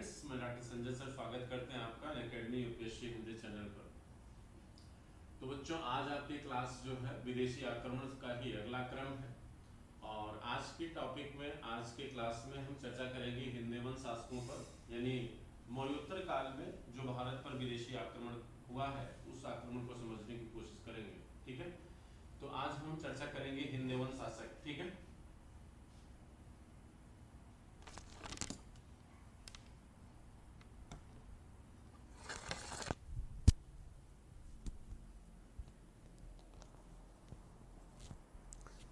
Friends, मैं doctor Sanjay sir स्वागत करते हैं आपका अनअकैडमी यूपीएससी हिंदी चैनल पर। तो बच्चों, आज आपकी क्लास जो है विदेशी आक्रमण का ही अगला क्रम है और आज की टॉपिक में, आज के क्लास में हम चर्चा करेंगे हिंदुवन शासकों पर, यानी मौर्योत्तर काल में जो भारत पर विदेशी आक्रमण हुआ है उस आक्रमण को समझने की कोशिश करेंगे। ठीक है, तो आज हम चर्चा करेंगे हिंदुवन शासक। ठीक है,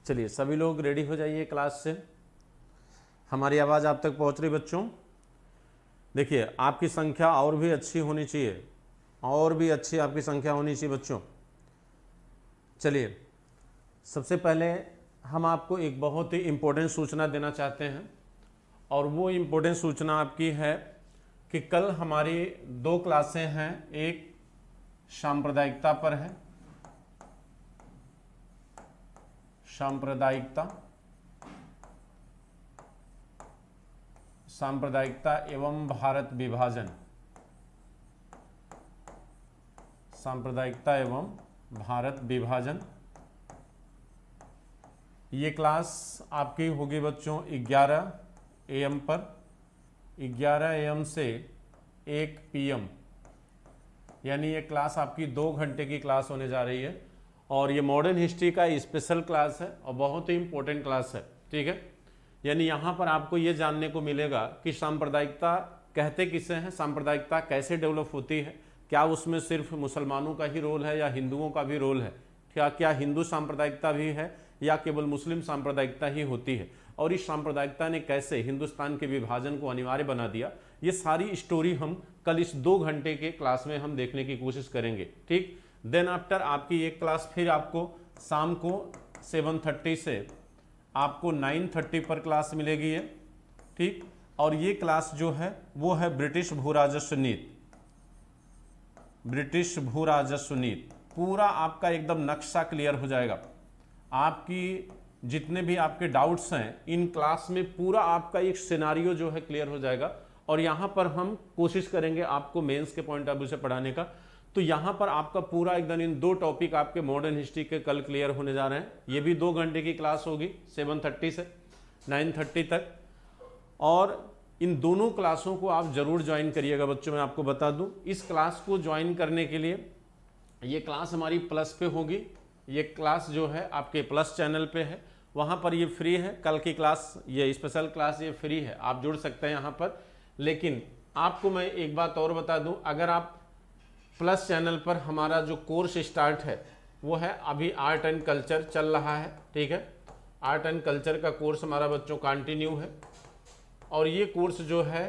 चलिए सभी लोग रेडी हो जाइए क्लास से। हमारी आवाज़ आप तक पहुंच रही बच्चों? देखिए, आपकी संख्या और भी अच्छी होनी चाहिए, और भी अच्छी आपकी संख्या होनी चाहिए बच्चों। चलिए, सबसे पहले हम आपको एक बहुत ही इम्पोर्टेंट सूचना देना चाहते हैं और वो इम्पोर्टेंट सूचना आपकी है कि कल हमारी 2 क्लासें हैं। एक सांप्रदायिकता पर है, सांप्रदायिकता एवं भारत विभाजन, सांप्रदायिकता एवं भारत विभाजन। ये क्लास आपकी होगी बच्चों 11 AM पर, 11 AM से 1 PM, यानी ये क्लास आपकी 2 घंटे की क्लास होने जा रही है और ये मॉडर्न हिस्ट्री का स्पेशल क्लास है और बहुत ही इंपॉर्टेंट क्लास है। ठीक है, यानी यहाँ पर आपको ये जानने को मिलेगा कि सांप्रदायिकता कहते किसे हैं, सांप्रदायिकता कैसे डेवलप होती है, क्या उसमें सिर्फ मुसलमानों का ही रोल है या हिंदुओं का भी रोल है, क्या हिंदू सांप्रदायिकता भी है या केवल मुस्लिम सांप्रदायिकता ही होती है, और इस सांप्रदायिकता ने कैसे हिंदुस्तान के विभाजन को अनिवार्य बना दिया। ये सारी स्टोरी हम कल इस 2 घंटे के क्लास में हम देखने की कोशिश करेंगे। ठीक, देन आफ्टर आपकी एक क्लास फिर आपको शाम को 7:30 से आपको 9:30 पर क्लास मिलेगी है। ठीक, और ये क्लास जो है वो है ब्रिटिश भू राजस्व नीति, ब्रिटिश भू राजस्व नीति। पूरा आपका एकदम नक्शा क्लियर हो जाएगा। आपकी जितने भी आपके डाउट्स हैं इन क्लास में पूरा आपका एक सिनारियो जो है क्लियर हो जाएगा और यहाँ पर हम कोशिश करेंगे आपको मेंस के पॉइंट ऑफ व्यू से पढ़ाने का। तो यहाँ पर आपका पूरा एकदम इन 2 टॉपिक आपके मॉडर्न हिस्ट्री के कल क्लियर होने जा रहे हैं। ये भी 2 घंटे की क्लास होगी 7:30 से 9:30 तक, और इन दोनों क्लासों को आप जरूर ज्वाइन करिएगा बच्चों। मैं आपको बता दूं, इस क्लास को ज्वाइन करने के लिए ये क्लास हमारी प्लस पे होगी। ये क्लास जो है आपके प्लस चैनल पे है, वहाँ पर ये फ्री है। कल की क्लास, ये स्पेशल क्लास, ये फ्री है, आप जुड़ सकते हैं यहाँ पर। लेकिन आपको मैं एक बात और बता दूं, अगर आप प्लस चैनल पर, हमारा जो कोर्स स्टार्ट है वो है अभी आर्ट एंड कल्चर चल रहा है। ठीक है, आर्ट एंड कल्चर का कोर्स हमारा बच्चों कंटिन्यू है और ये कोर्स जो है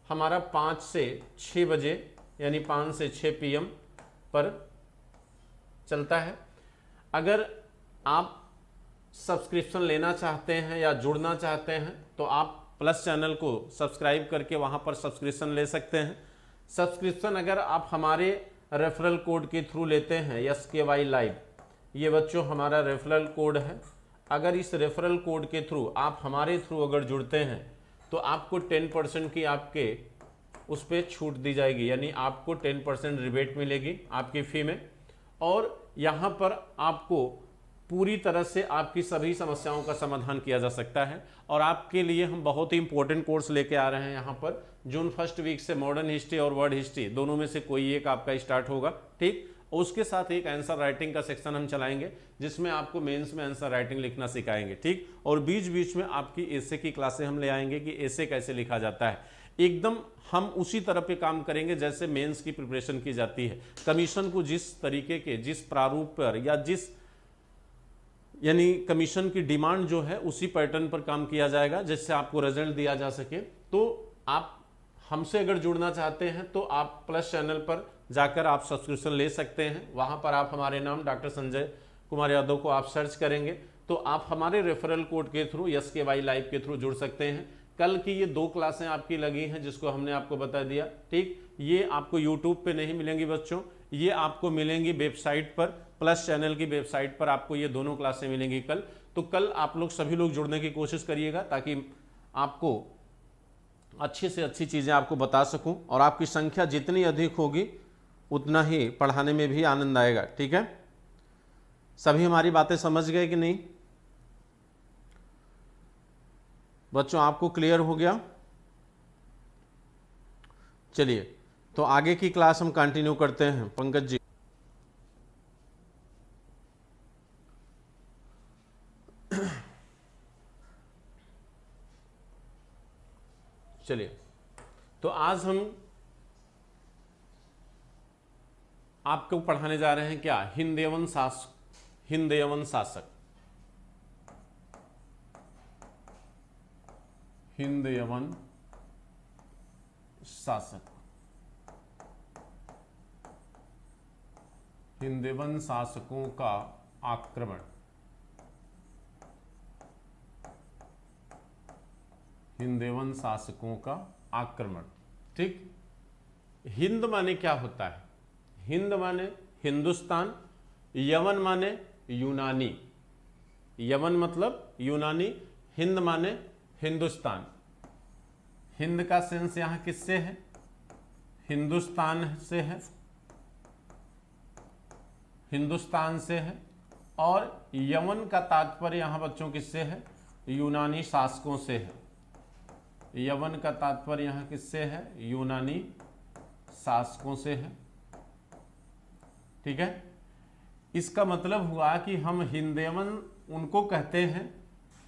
हमारा 5 से 6 बजे यानी 5 से 6 PM पर चलता है। अगर आप सब्सक्रिप्शन लेना चाहते हैं या जुड़ना चाहते हैं तो आप प्लस चैनल को सब्सक्राइब करके वहाँ पर सब्सक्रिप्शन ले सकते हैं। सब्सक्रिप्शन अगर आप हमारे रेफरल कोड के थ्रू लेते हैं, SKY लाइव, ये बच्चों हमारा रेफरल कोड है। अगर इस रेफरल कोड के थ्रू आप हमारे थ्रू अगर जुड़ते हैं तो आपको 10% की आपके उस पर छूट दी जाएगी, यानी आपको 10% रिबेट मिलेगी आपकी फ़ी में, और यहाँ पर आपको पूरी तरह से आपकी सभी समस्याओं का समाधान किया जा सकता है। और आपके लिए हम बहुत ही इंपॉर्टेंट कोर्स लेके आ रहे हैं यहाँ पर। जून फर्स्ट वीक से मॉडर्न हिस्ट्री और वर्ल्ड हिस्ट्री दोनों में से कोई एक आपका स्टार्ट होगा। ठीक, उसके साथ एक आंसर राइटिंग का सेक्शन हम चलाएंगे जिसमें आपको मेंस में आंसर राइटिंग लिखना सिखाएंगे। ठीक, और बीच बीच में आपकी एसे की क्लासें हम ले आएंगे कि एसे कैसे लिखा जाता है। एकदम हम उसी तरह पे काम करेंगे जैसे मेंस की प्रिपरेशन की जाती है। कमीशन को जिस तरीके के, जिस प्रारूप पर या जिस, यानी कमीशन की डिमांड जो है उसी पैटर्न पर काम किया जाएगा जिससे आपको रिजल्ट दिया जा सके। तो आप हमसे अगर जुड़ना चाहते हैं तो आप प्लस चैनल पर जाकर आप सब्सक्रिप्शन ले सकते हैं। वहां पर आप हमारे नाम डॉक्टर संजय कुमार यादव को आप सर्च करेंगे तो आप हमारे रेफरल कोड के थ्रू, SKY लाइव के थ्रू जुड़ सकते हैं। कल की ये 2 क्लासें आपकी लगी हैं जिसको हमने आपको बता दिया। ठीक, ये आपको यूट्यूब पे नहीं मिलेंगी बच्चों, ये आपको मिलेंगी वेबसाइट पर, प्लस चैनल की वेबसाइट पर आपको ये दोनों क्लासें मिलेंगी कल। तो कल आप लोग सभी लोग जुड़ने की कोशिश करिएगा ताकि आपको अच्छी से अच्छी चीज़ें आपको बता सकूं, और आपकी संख्या जितनी अधिक होगी उतना ही पढ़ाने में भी आनंद आएगा। ठीक है, सभी हमारी बातें समझ गए कि नहीं बच्चों? आपको क्लियर हो गया? चलिए तो आगे की क्लास हम कंटिन्यू करते हैं। पंकज जी, चलिए तो आज हम आपको पढ़ाने जा रहे हैं क्या? हिंद यवन शासक। हिंद यवन शासक, हिंद यवन शासक, हिंद यवन शासकों का आक्रमण। हिंद यवन शासकों का आक्रमण। ठीक, हिंद माने क्या होता है? हिंद माने हिंदुस्तान, यवन माने यूनानी। यवन मतलब यूनानी, हिंद माने हिंदुस्तान। हिंद का सेंस यहां किससे है? हिंदुस्तान से है, हिंदुस्तान से है। और यवन का तात्पर्य यहां बच्चों किससे है? यूनानी शासकों से है। यवन का तात्पर्य यहां किससे है? यूनानी शासकों से है। ठीक है, इसका मतलब हुआ कि हम हिंद यवन उनको कहते हैं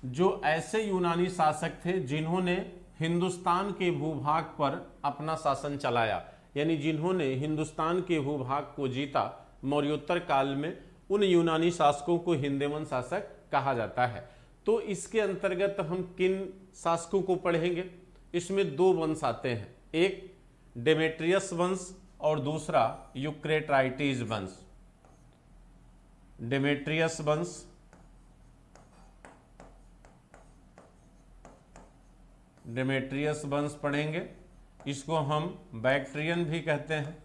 जो ऐसे यूनानी शासक थे जिन्होंने हिंदुस्तान के भूभाग पर अपना शासन चलाया, यानी जिन्होंने हिंदुस्तान के भूभाग को जीता। मौर्योत्तर काल में उन यूनानी शासकों को हिंद यवन शासक कहा जाता है। तो इसके अंतर्गत हम किन शासकों को पढ़ेंगे? इसमें दो वंश आते हैं, एक डेमेट्रियस वंश और दूसरा यूक्रेटाइटिस वंश। डेमेट्रियस वंश, डेमेट्रियस वंश पढ़ेंगे। इसको हम बैक्ट्रियन भी कहते हैं,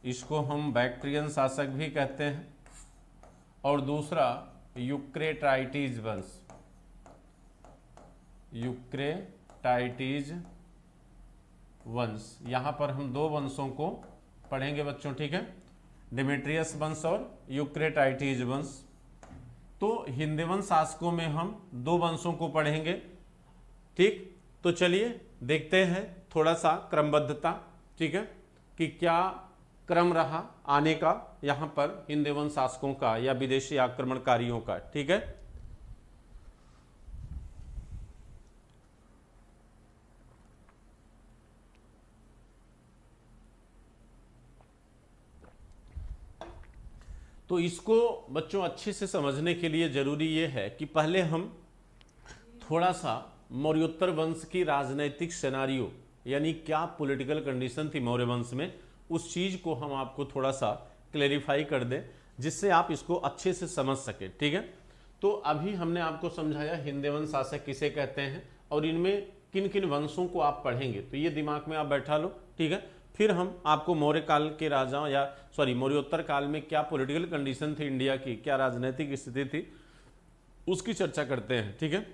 इसको हम बैक्ट्रियन शासक भी कहते हैं। और दूसरा यूक्रेटाइटिस वंश, यूक्रेटाइटिस वंश। यहां पर हम दो वंशों को पढ़ेंगे बच्चों। ठीक है, डेमेट्रियस वंश और यूक्रेटाइटिस वंश। तो हिंद यवन शासकों में हम दो वंशों को पढ़ेंगे। ठीक, तो चलिए देखते हैं थोड़ा सा क्रमबद्धता। ठीक है, कि क्या क्रम रहा आने का यहां पर हिंद यवन शासकों का या विदेशी आक्रमणकारियों का। ठीक है, तो इसको बच्चों अच्छे से समझने के लिए जरूरी ये है कि पहले हम थोड़ा सा मौर्योत्तर वंश की राजनैतिक सिनेरियो, यानी क्या पॉलिटिकल कंडीशन थी मौर्य वंश में, उस चीज को हम आपको थोड़ा सा क्लेरिफाई कर दें, जिससे आप इसको अच्छे से समझ सके। ठीक है, तो अभी हमने आपको समझाया हिंद यवन शासक किसे कहते हैं और इनमें किन किन वंशों को आप पढ़ेंगे, तो ये दिमाग में आप बैठा लो। ठीक है, फिर हम आपको मौर्य काल के राजाओं या मौर्योत्तर काल में क्या पॉलिटिकल कंडीशन थी इंडिया की, क्या राजनीतिक स्थिति थी, उसकी चर्चा करते हैं। ठीक है,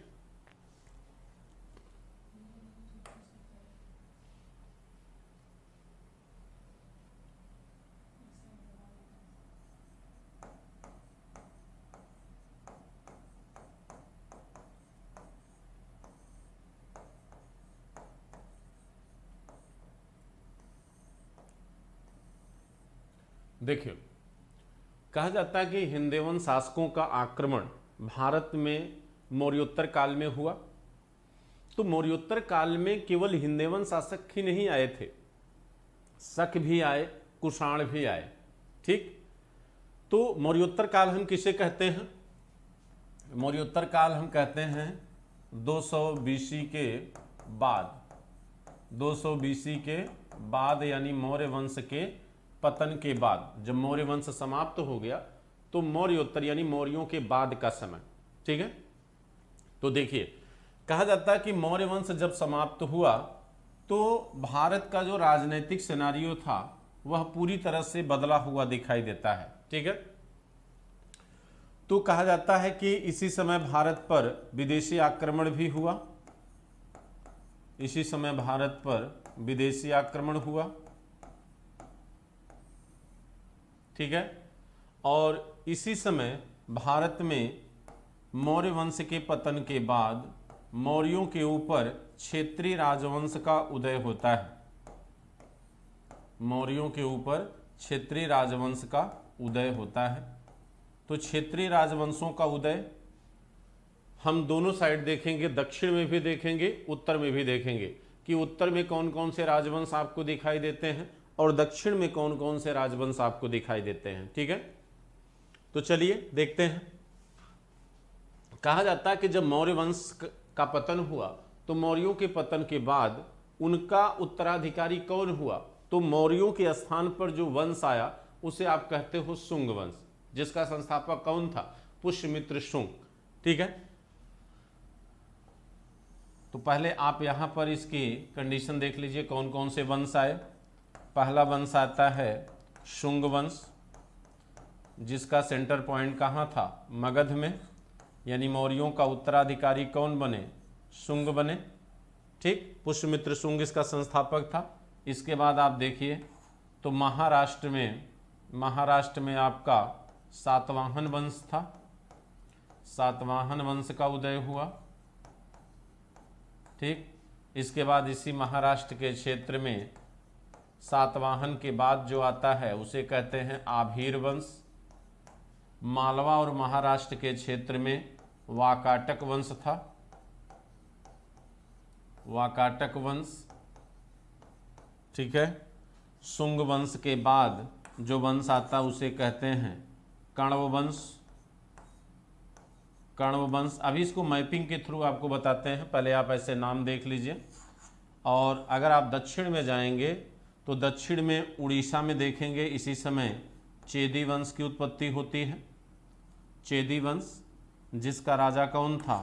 देखिए कहा जाता है कि हिंद यवन शासकों का आक्रमण भारत में मौर्योत्तर काल में हुआ। तो मौर्योत्तर काल में केवल हिंद यवन शासक ही नहीं आए थे, शक भी आए, कुषाण भी आए। ठीक, तो मौर्योत्तर काल हम किसे कहते हैं? मौर्योत्तर काल हम कहते हैं 200 बीसी के बाद, 200 बीसी के बाद, यानी मौर्य वंश के पतन के बाद। जब मौर्य वंश समाप्त हो गया तो मौर्योत्तर यानी मौर्यों के बाद का समय। ठीक है, तो देखिए कहा जाता है कि मौर्य वंश जब समाप्त हुआ तो भारत का जो राजनीतिक सिनेरियो था वह पूरी तरह से बदला हुआ दिखाई देता है। ठीक है, तो कहा जाता है कि इसी समय भारत पर विदेशी आक्रमण भी हुआ। इसी समय भारत पर विदेशी आक्रमण हुआ, ठीक है। और इसी समय भारत में मौर्य वंश के पतन के बाद मौर्यों के ऊपर क्षेत्रीय राजवंश का उदय होता है। मौर्यों के ऊपर क्षेत्रीय राजवंश का उदय होता है। तो क्षेत्रीय राजवंशों का उदय हम दोनों साइड देखेंगे, दक्षिण में भी देखेंगे, उत्तर में भी देखेंगे कि उत्तर में कौन कौन से राजवंश आपको दिखाई देते हैं और दक्षिण में कौन कौन से राजवंश आपको दिखाई देते हैं, ठीक है। तो चलिए देखते हैं। कहा जाता है कि जब मौर्य वंश का पतन हुआ तो मौर्यों के पतन के बाद उनका उत्तराधिकारी कौन हुआ, तो मौर्यों के स्थान पर जो वंश आया उसे आप कहते हो शुंग वंश, जिसका संस्थापक कौन था, पुष्यमित्र शुंग, ठीक है। तो पहले आप यहां पर इसकी कंडीशन देख लीजिए कौन कौन से वंश आए। पहला वंश आता है शुंग वंश, जिसका सेंटर पॉइंट कहाँ था, मगध में, यानी मौर्यों का उत्तराधिकारी कौन बने, शुंग बने, ठीक। पुष्यमित्र शुंग इसका संस्थापक था। इसके बाद आप देखिए तो महाराष्ट्र में आपका सातवाहन वंश था, सातवाहन वंश का उदय हुआ, ठीक। इसके बाद इसी महाराष्ट्र के क्षेत्र में सातवाहन के बाद जो आता है उसे कहते हैं आभीर वंश। मालवा और महाराष्ट्र के क्षेत्र में वाकाटक वंश था, वाकाटक वंश, ठीक है। शुंग वंश के बाद जो वंश आता है उसे कहते हैं कण्व वंश। कण्व वंश, अभी इसको मैपिंग के थ्रू आपको बताते हैं, पहले आप ऐसे नाम देख लीजिए। और अगर आप दक्षिण में जाएंगे तो दक्षिण में उड़ीसा में देखेंगे इसी समय चेदी वंश की उत्पत्ति होती है। चेदी वंश, जिसका राजा कौन था,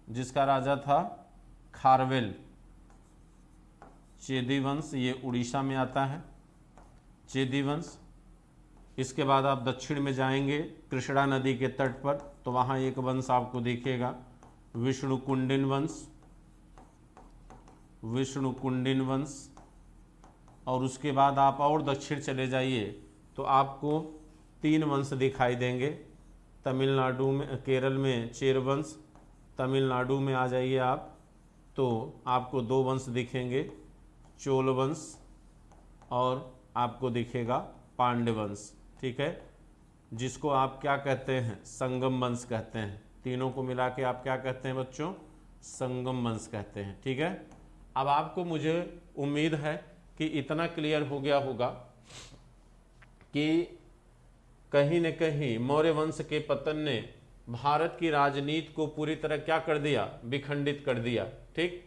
जिसका राजा था खारवेल। चेदी वंश ये उड़ीसा में आता है, चेदी वंश। इसके बाद आप दक्षिण में जाएंगे कृष्णा नदी के तट पर तो वहाँ एक वंश आपको दिखेगा विष्णुकुंडिन वंश, विष्णुकुंडिन वंश। और उसके बाद आप और दक्षिण चले जाइए तो आपको 3 वंश दिखाई देंगे। तमिलनाडु में, केरल में चेर वंश, तमिलनाडु में आ जाइए आप तो आपको 2 वंश दिखेंगे, चोल वंश और आपको दिखेगा पांड्य वंश, ठीक है, जिसको आप क्या कहते हैं, संगम वंश कहते हैं। तीनों को मिला के आप क्या कहते हैं बच्चों, संगम वंश कहते हैं, ठीक है। अब आपको, मुझे उम्मीद है कि इतना क्लियर हो गया होगा कि कहीं न कहीं मौर्य वंश के पतन ने भारत की राजनीति को पूरी तरह क्या कर दिया, विखंडित कर दिया, ठीक।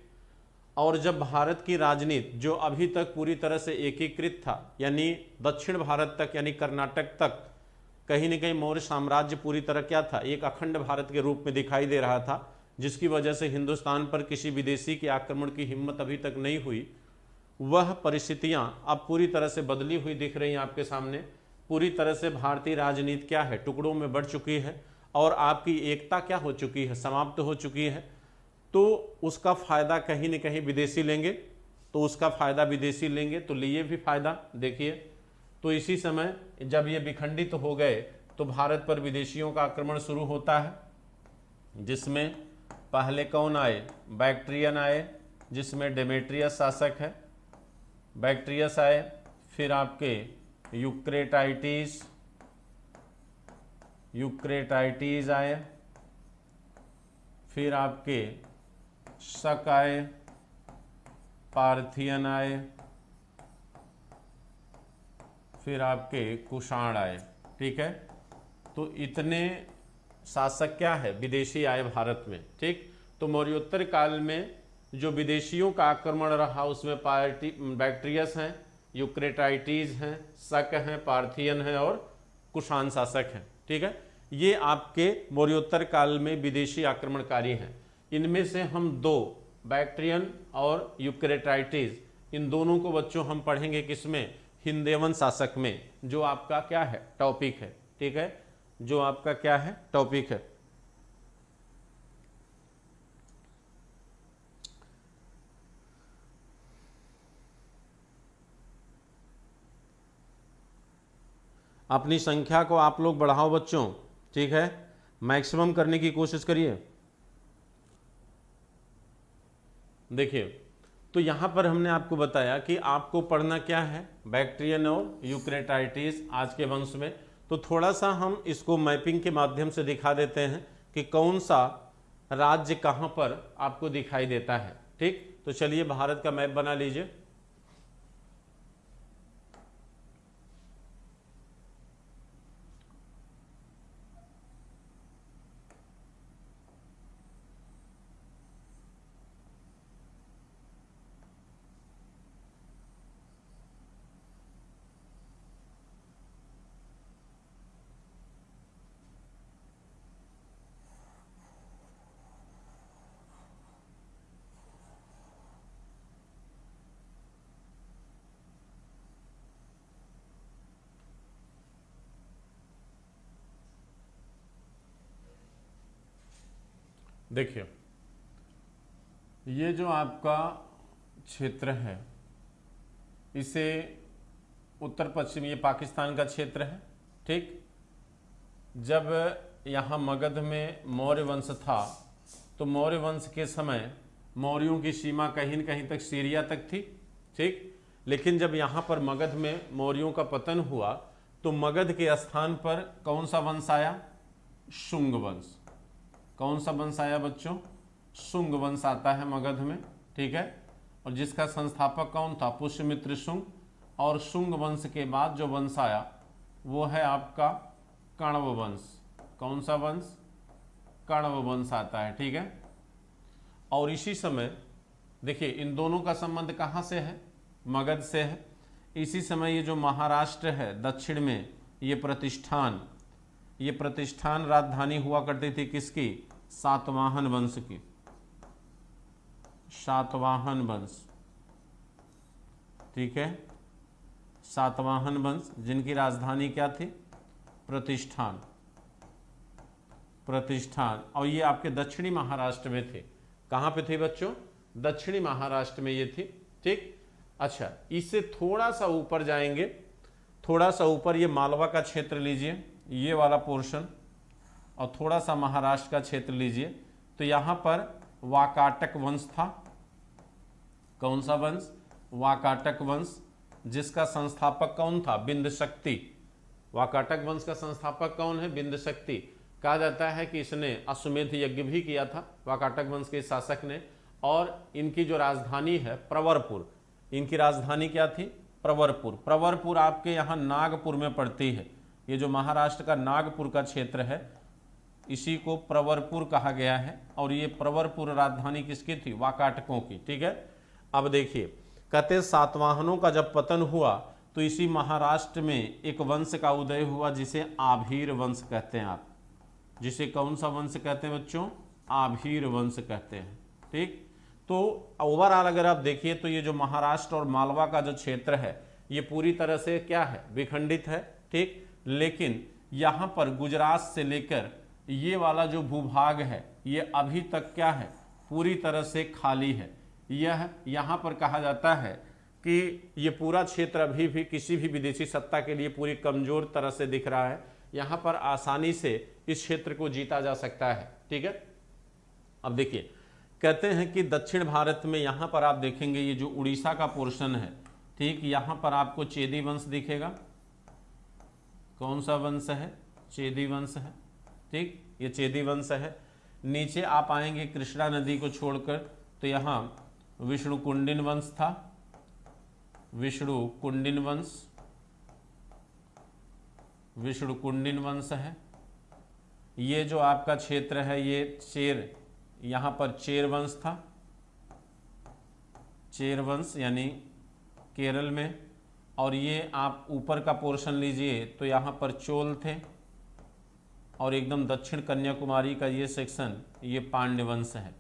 और जब भारत की राजनीति जो अभी तक पूरी तरह से एकीकृत था, यानी दक्षिण भारत तक, यानी कर्नाटक तक कहीं न कहीं मौर्य साम्राज्य पूरी तरह क्या था, एक अखंड भारत के रूप में दिखाई दे रहा था, जिसकी वजह से हिंदुस्तान पर किसी विदेशी के आक्रमण की हिम्मत अभी तक नहीं हुई। वह परिस्थितियां अब पूरी तरह से बदली हुई दिख रही हैं आपके सामने। पूरी तरह से भारतीय राजनीति क्या है, टुकड़ों में बढ़ चुकी है और आपकी एकता क्या हो चुकी है, समाप्त हो चुकी है। तो उसका फायदा कहीं न कहीं विदेशी लेंगे, तो उसका फायदा विदेशी लेंगे, तो लिए भी फायदा। देखिए तो इसी समय जब ये विखंडित हो गए तो भारत पर विदेशियों का आक्रमण शुरू होता है, जिसमें पहले कौन आए, बैक्ट्रियन आए, जिसमें डेमेट्रियस शासक है, बैक्ट्रियस आए। फिर आपके यूक्रेटाइटिस आए, फिर आपके शक आए, पार्थियन आए, फिर आपके कुषाण आए, ठीक है। तो इतने शासक क्या है, विदेशी आए भारत में, ठीक। तो मौर्योत्तर काल में जो विदेशियों का आक्रमण रहा उसमें बैक्ट्रियस हैं, यूक्रेटाइटिस हैं, शक हैं, पार्थियन हैं और कुषाण शासक हैं, ठीक है। ये आपके मौर्योत्तर काल में विदेशी आक्रमणकारी हैं। इनमें से हम 2, बैक्ट्रियन और यूक्रेटाइटिस, इन दोनों को बच्चों हम पढ़ेंगे किसमें, हिंदेवन शासक में, जो आपका क्या है, टॉपिक है, ठीक है, जो आपका क्या है, टॉपिक है। अपनी संख्या को आप लोग बढ़ाओ बच्चों, ठीक है, मैक्सिमम करने की कोशिश करिए। देखिए, तो यहाँ पर हमने आपको बताया कि आपको पढ़ना क्या है, बैक्टीरियन और यूकैरियोटाइटिस आज के वंश में। तो थोड़ा सा हम इसको मैपिंग के माध्यम से दिखा देते हैं कि कौन सा राज्य कहाँ पर आपको दिखाई देता है। ठीक, तो चलिए भारत का मैप बना लीजिए। देखिए, ये जो आपका क्षेत्र है इसे उत्तर पश्चिम, ये पाकिस्तान का क्षेत्र है। ठीक, जब यहाँ मगध में मौर्य वंश था तो मौर्य वंश के समय मौर्यों की सीमा कहीं न कहीं तक सीरिया तक थी। ठीक, लेकिन जब यहाँ पर मगध में मौर्यों का पतन हुआ तो मगध के स्थान पर कौन सा वंश आया? शुंग वंश। कौन सा वंश आया बच्चों? शुंग वंश आता है मगध में। ठीक है, और जिसका संस्थापक कौन था? पुष्यमित्र शुंग। और शुंग वंश के बाद जो वंश आया वो है आपका कण्व वंश। कौन सा वंश? कण्व वंश आता है। ठीक है, और इसी समय देखिए इन दोनों का संबंध कहाँ से है? मगध से है। इसी समय ये जो महाराष्ट्र है दक्षिण में, ये प्रतिष्ठान राजधानी हुआ करती थी किसकी? सातवाहन वंश की। सातवाहन वंश, ठीक है, सातवाहन वंश जिनकी राजधानी क्या थी? प्रतिष्ठान। और ये आपके दक्षिणी महाराष्ट्र में थे। कहाँ पे थे बच्चों? दक्षिणी महाराष्ट्र में ये थी। ठीक, अच्छा, इससे थोड़ा सा ऊपर जाएंगे, थोड़ा सा ऊपर ये मालवा का क्षेत्र लीजिए, ये वाला पोर्शन, और थोड़ा सा महाराष्ट्र का क्षेत्र लीजिए, तो यहाँ पर वाकाटक वंश था। कौन सा वंश? वाकाटक वंश, जिसका संस्थापक कौन था? बिंदशक्ति। वाकाटक वंश का संस्थापक कौन है? बिंदशक्ति। कहा जाता है कि इसने अश्वमेध यज्ञ भी किया था, वाकाटक वंश के शासक ने। और इनकी जो राजधानी है प्रवरपुर, इनकी राजधानी क्या थी? प्रवरपुर। प्रवरपुर आपके यहाँ नागपुर में पड़ती है। ये जो महाराष्ट्र का नागपुर का क्षेत्र है इसी को प्रवरपुर कहा गया है। और ये प्रवरपुर राजधानी किसकी थी? वाकाटकों की। ठीक है, अब देखिए, कहते सातवाहनों का जब पतन हुआ तो इसी महाराष्ट्र में एक वंश का उदय हुआ जिसे आभीर वंश कहते हैं आप। जिसे कौन सा वंश कहते हैं बच्चों? आभीर वंश कहते हैं। ठीक, तो ओवरऑल अगर आप देखिए तो ये जो महाराष्ट्र और मालवा का जो क्षेत्र है ये पूरी तरह से क्या है? विखंडित है। ठीक, लेकिन यहाँ पर गुजरात से लेकर ये वाला जो भूभाग है ये अभी तक क्या है? पूरी तरह से खाली है। यह यहाँ पर कहा जाता है कि ये पूरा क्षेत्र अभी भी किसी भी विदेशी सत्ता के लिए पूरी कमजोर तरह से दिख रहा है। यहाँ पर आसानी से इस क्षेत्र को जीता जा सकता है। ठीक है, अब देखिए, कहते हैं कि दक्षिण भारत में यहाँ पर आप देखेंगे ये जो उड़ीसा का पोर्शन है, ठीक, यहाँ पर आपको चेदी वंश दिखेगा। कौन सा वंश है? चेदी वंश है। ठीक, ये चेदी वंश है। नीचे आप आएंगे कृष्णा नदी को छोड़कर तो यहाँ विष्णुकुंडिन वंश था। विष्णुकुंडिन वंश है। ये जो आपका क्षेत्र है ये चेर, यहाँ पर चेर वंश था। चेर वंश यानी केरल में। और ये आप ऊपर का पोर्शन लीजिए तो यहाँ पर चोल थे। और एकदम दक्षिण कन्याकुमारी का ये सेक्शन ये पांड्य वंश है।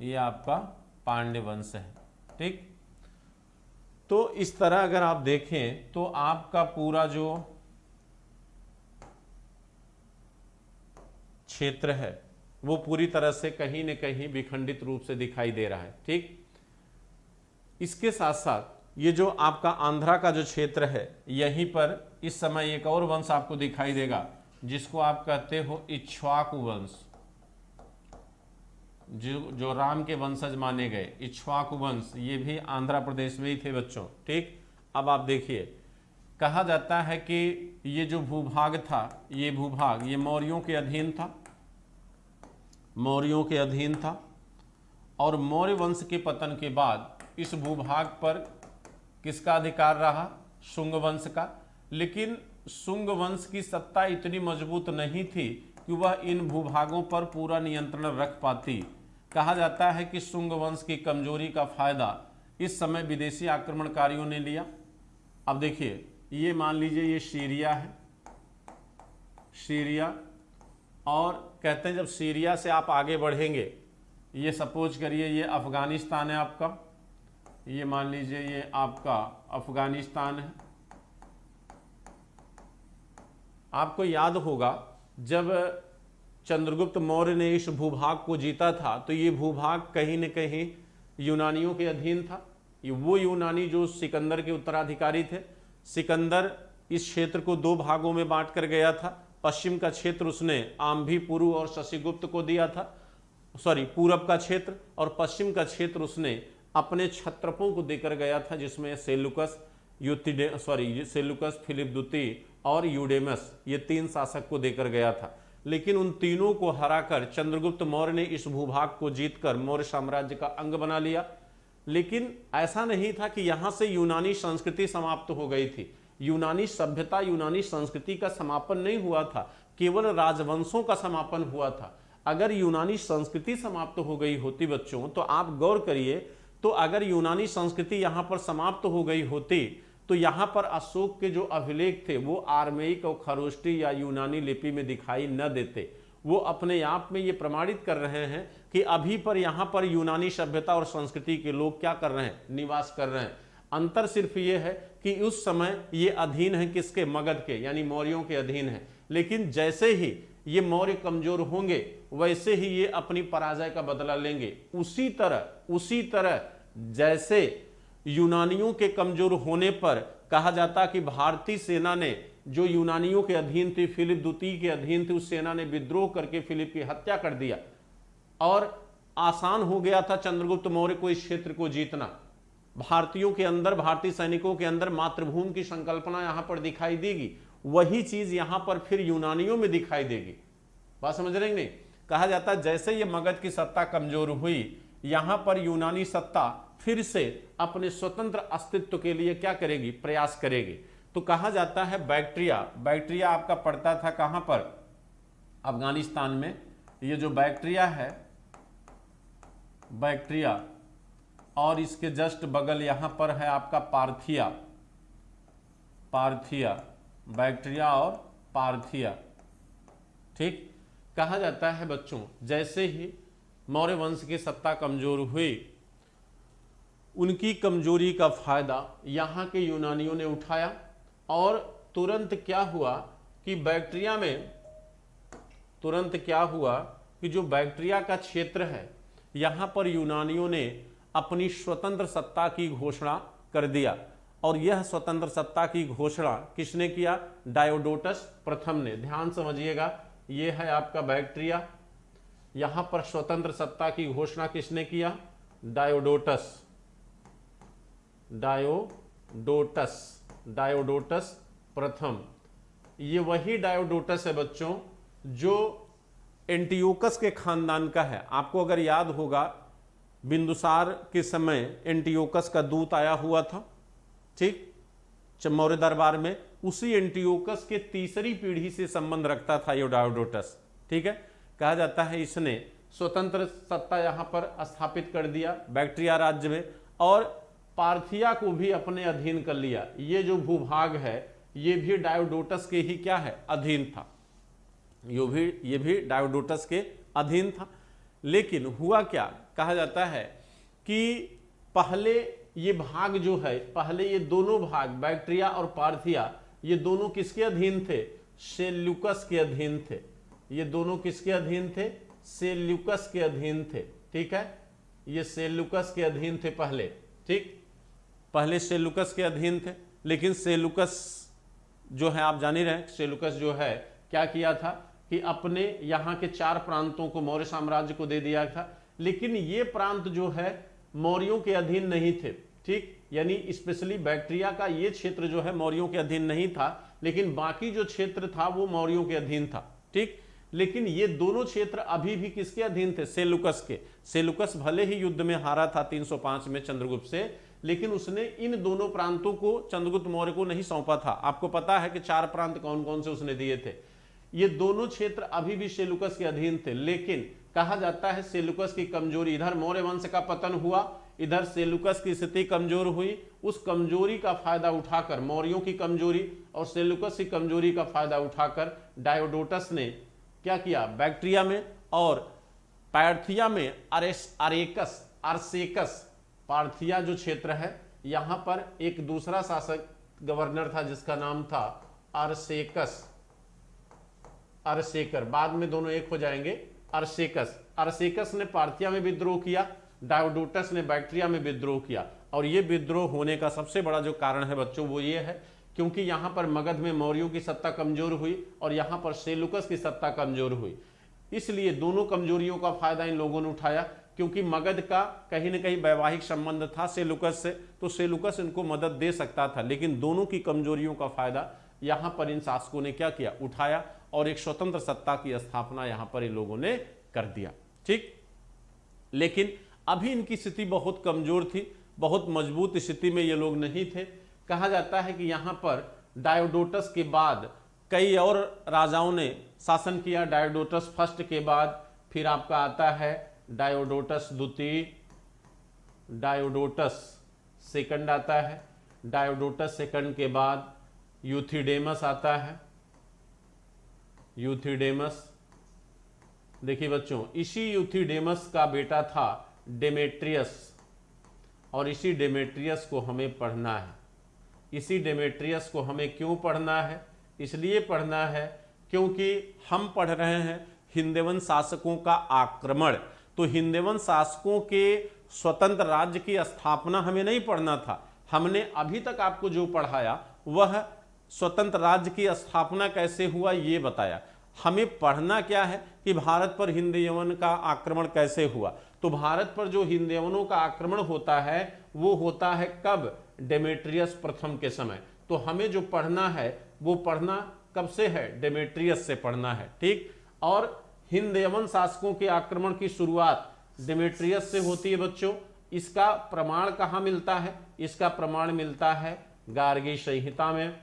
ये आपका पांड्य वंश है। ठीक, तो इस तरह अगर आप देखें तो आपका पूरा जो क्षेत्र है वो पूरी तरह से कहीं न कहीं विखंडित रूप से दिखाई दे रहा है। ठीक, इसके साथ साथ ये जो आपका आंध्रा का जो क्षेत्र है, यहीं पर इस समय एक और वंश आपको दिखाई देगा जिसको आप कहते हो इक्ष्वाकु वंश, जो राम के वंशज माने गए। इक्ष्वाकु वंश ये भी आंध्र प्रदेश में ही थे बच्चों। ठीक, अब आप देखिए, कहा जाता है कि ये जो भूभाग था, ये भूभाग ये मौर्यों के अधीन था, मौर्यों के अधीन था। और मौर्य वंश के पतन के बाद इस भूभाग पर किसका अधिकार रहा? शुंग वंश का। लेकिन शुंग वंश की सत्ता इतनी मजबूत नहीं थी कि वह इन भूभागों पर पूरा नियंत्रण रख पाती। कहा जाता है कि शुंग वंश की कमजोरी का फायदा इस समय विदेशी आक्रमणकारियों ने लिया। अब देखिए, ये मान लीजिए ये सीरिया है, सीरिया, और कहते हैं जब सीरिया से आप आगे बढ़ेंगे, ये सपोज करिए ये अफगानिस्तान है आपका, ये मान लीजिए ये आपका अफगानिस्तान है। आपको याद होगा जब चंद्रगुप्त मौर्य ने इस भूभाग को जीता था तो ये भूभाग कहीं न कहीं यूनानियों के अधीन था। ये वो यूनानी जो सिकंदर के उत्तराधिकारी थे। सिकंदर इस क्षेत्र को दो भागों में बांट कर गया था। पश्चिम का क्षेत्र उसने आम्भीपुरु और शशिगुप्त को दिया था, पूरब का क्षेत्र, और पश्चिम का क्षेत्र उसने अपने क्षत्रपों को देकर गया था, जिसमें सेलुकस, सेलुकस, फिलिप द्वितीय और यूडेमस, ये तीन शासक को देकर गया था। लेकिन उन तीनों को हराकर चंद्रगुप्त मौर्य ने इस भूभाग को जीतकर मौर्य साम्राज्य का अंग बना लिया। लेकिन ऐसा नहीं था कि यहां से यूनानी संस्कृति समाप्त हो गई थी। यूनानी सभ्यता, यूनानी संस्कृति का समापन नहीं हुआ था, केवल राजवंशों का समापन हुआ था। अगर यूनानी संस्कृति समाप्त हो गई होती बच्चों, तो आप गौर करिए, तो अगर यूनानी संस्कृति यहां पर समाप्त हो गई होती तो यहां पर अशोक के जो अभिलेख थे वो आर्मेयिक और खरोष्टी या यूनानी लिपि में दिखाई न देते। वो अपने आप में ये प्रमाणित कर रहे हैं कि अभी पर यहाँ पर यूनानी सभ्यता और संस्कृति के लोग क्या कर रहे हैं? निवास कर रहे हैं। अंतर सिर्फ ये है कि उस समय ये अधीन है किसके? मगध के, यानी मौर्यों के अधीन है। लेकिन जैसे ही ये मौर्य कमजोर होंगे वैसे ही ये अपनी पराजय का बदला लेंगे। उसी तरह जैसे यूनानियों के कमजोर होने पर कहा जाता कि भारतीय सेना ने, जो यूनानियों के अधीन थी, फिलिप द्वितीय के अधीन थी, उस सेना ने विद्रोह करके फिलिप की हत्या कर दिया और आसान हो गया था चंद्रगुप्त मौर्य को इस क्षेत्र को जीतना। भारतीयों के अंदर, भारतीय सैनिकों के अंदर मातृभूमि की संकल्पना यहां पर दिखाई देगी। वही चीज यहां पर फिर यूनानियों में दिखाई देगी। बात समझ रहे नहीं? कहा जाता है जैसे ये मगध की सत्ता कमजोर हुई, यहां पर यूनानी सत्ता फिर से अपने स्वतंत्र अस्तित्व के लिए क्या करेगी? प्रयास करेगी। तो कहा जाता है बैक्ट्रिया आपका पड़ता था कहां पर? अफगानिस्तान में। ये जो बैक्ट्रिया है, बैक्ट्रिया, और इसके जस्ट बगल यहां पर है आपका पार्थिया, बैक्ट्रिया और पार्थिया। ठीक, कहा जाता है बच्चों जैसे ही मौर्य वंश की सत्ता कमजोर हुई, उनकी कमजोरी का फायदा यहां के यूनानियों ने उठाया और तुरंत क्या हुआ कि जो बैक्ट्रिया का क्षेत्र है, यहां पर यूनानियों ने अपनी स्वतंत्र सत्ता की घोषणा कर दिया। और यह स्वतंत्र सत्ता की घोषणा किसने किया? डायोडोटस प्रथम ने। ध्यान समझिएगा, यह है आपका बैक्ट्रिया। यहां पर स्वतंत्र सत्ता की घोषणा किसने किया? डायोडोटस प्रथम। ये वही डायोडोटस है बच्चों जो एंटियोकस के खानदान का है। आपको अगर याद होगा, बिंदुसार के समय एंटियोकस का दूत आया हुआ था, ठीक, मौर्य दरबार में। उसी एंटियोकस के तीसरी पीढ़ी से संबंध रखता था ये डायोडोटस। ठीक है, कहा जाता है इसने स्वतंत्र सत्ता यहां पर स्थापित कर दिया बैक्ट्रिया राज्य में, और पार्थिया को भी अपने अधीन कर लिया। ये जो भूभाग है ये भी डायोडोटस के ही क्या है? अधीन था। ये भी डायोडोटस के अधीन था। लेकिन हुआ क्या? कहा जाता है कि पहले ये भाग जो है, पहले ये दोनों भाग बैक्ट्रिया और पार्थिया, ये दोनों किसके अधीन थे? सेल्यूकस के अधीन थे। ये दोनों किसके अधीन थे? सेल्यूकस के अधीन थे। ठीक है, ये सेल्यूकस के अधीन थे पहले। ठीक, पहले सेलुकस के अधीन थे, लेकिन सेलुकस जो है आप जान ही रहे हैं, सेलुकस जो है क्या किया था कि अपने यहाँ के 4 प्रांतों को मौर्य साम्राज्य को दे दिया था, लेकिन ये प्रांत जो है मौर्यों के अधीन नहीं थे। ठीक, यानी स्पेशली बैक्ट्रिया का ये क्षेत्र जो है मौर्यों के अधीन नहीं था, लेकिन बाकी जो क्षेत्र था वो मौर्यों के अधीन था। ठीक, लेकिन ये दोनों क्षेत्र अभी भी किसके अधीन थे? सेलुकस के। सेलुकस भले ही युद्ध में हारा था 305 में चंद्रगुप्त से, लेकिन उसने इन दोनों प्रांतों को चंद्रगुप्त मौर्य को नहीं सौंपा था। आपको पता है कि 4 प्रांत कौन कौन से उसने दिए थे। ये दोनों क्षेत्र अभी भी सेलुकस के अधीन थे, लेकिन कहा जाता है सेलुकस की कमजोरी, इधर मौर्य वंश का पतन हुआ, इधर सेलुकस की स्थिति कमजोर हुई, उस कमजोरी का फायदा उठाकर, मौर्यों की कमजोरी और सेलुकस की कमजोरी का फायदा उठाकर डायोडोटस ने क्या किया? बैक्ट्रिया में और पार्थिया में अरसेकस पार्थिया जो क्षेत्र है यहां पर एक दूसरा शासक गवर्नर था जिसका नाम था अरसेकर, बाद में दोनों एक हो जाएंगे, अरसेकस ने पार्थिया में विद्रोह किया, डायोडोटस ने बैक्ट्रिया में विद्रोह किया। और ये विद्रोह होने का सबसे बड़ा जो कारण है बच्चों वो ये है क्योंकि यहां पर मगध में मौर्यों की सत्ता कमजोर हुई और यहां पर सेलुकस की सत्ता कमजोर हुई, इसलिए दोनों कमजोरियों का फायदा इन लोगों ने उठाया। क्योंकि मगध का कहीं ना कहीं वैवाहिक संबंध था सेलुकस से, तो सेलुकस इनको मदद दे सकता था, लेकिन दोनों की कमजोरियों का फायदा यहां पर इन शासकों ने क्या किया? उठाया और एक स्वतंत्र सत्ता की स्थापना यहां पर इन लोगों ने कर दिया। ठीक, लेकिन अभी इनकी स्थिति बहुत कमजोर थी, बहुत मजबूत स्थिति में ये लोग नहीं थे। कहा जाता है कि यहां पर डायोडोटस के बाद कई और राजाओं ने शासन किया। डायोडोटस फर्स्ट के बाद फिर आपका आता है डायोडोटस द्वितीय, डायोडोटस सेकंड आता है, डायोडोटस सेकंड के बाद यूथिडेमस आता है, यूथिडेमस। देखिए बच्चों, इसी यूथिडेमस का बेटा था डेमेट्रियस, और इसी डेमेट्रियस को हमें पढ़ना है। इसी डेमेट्रियस को हमें क्यों पढ़ना है? इसलिए पढ़ना है क्योंकि हम पढ़ रहे हैं हिंदवन शासकों का आक्रमण। तो हिंदवन शासकों के स्वतंत्र राज्य की स्थापना हमें नहीं पढ़ना था, हमने अभी तक आपको जो पढ़ाया वह स्वतंत्र राज्य की स्थापना कैसे हुआ ये बताया। हमें पढ़ना क्या है कि भारत पर हिंद यवन का आक्रमण कैसे हुआ। तो भारत पर जो हिंद यवनों का आक्रमण होता है वो होता है कब? डेमेट्रियस प्रथम के समय। तो हमें जो पढ़ना है वो पढ़ना कब से है? डेमेट्रियस से पढ़ना है। ठीक, और हिंद यवन शासकों के आक्रमण की शुरुआत डेमेट्रियस से होती है बच्चों। इसका प्रमाण कहाँ मिलता है? इसका प्रमाण मिलता है गार्गी संहिता में,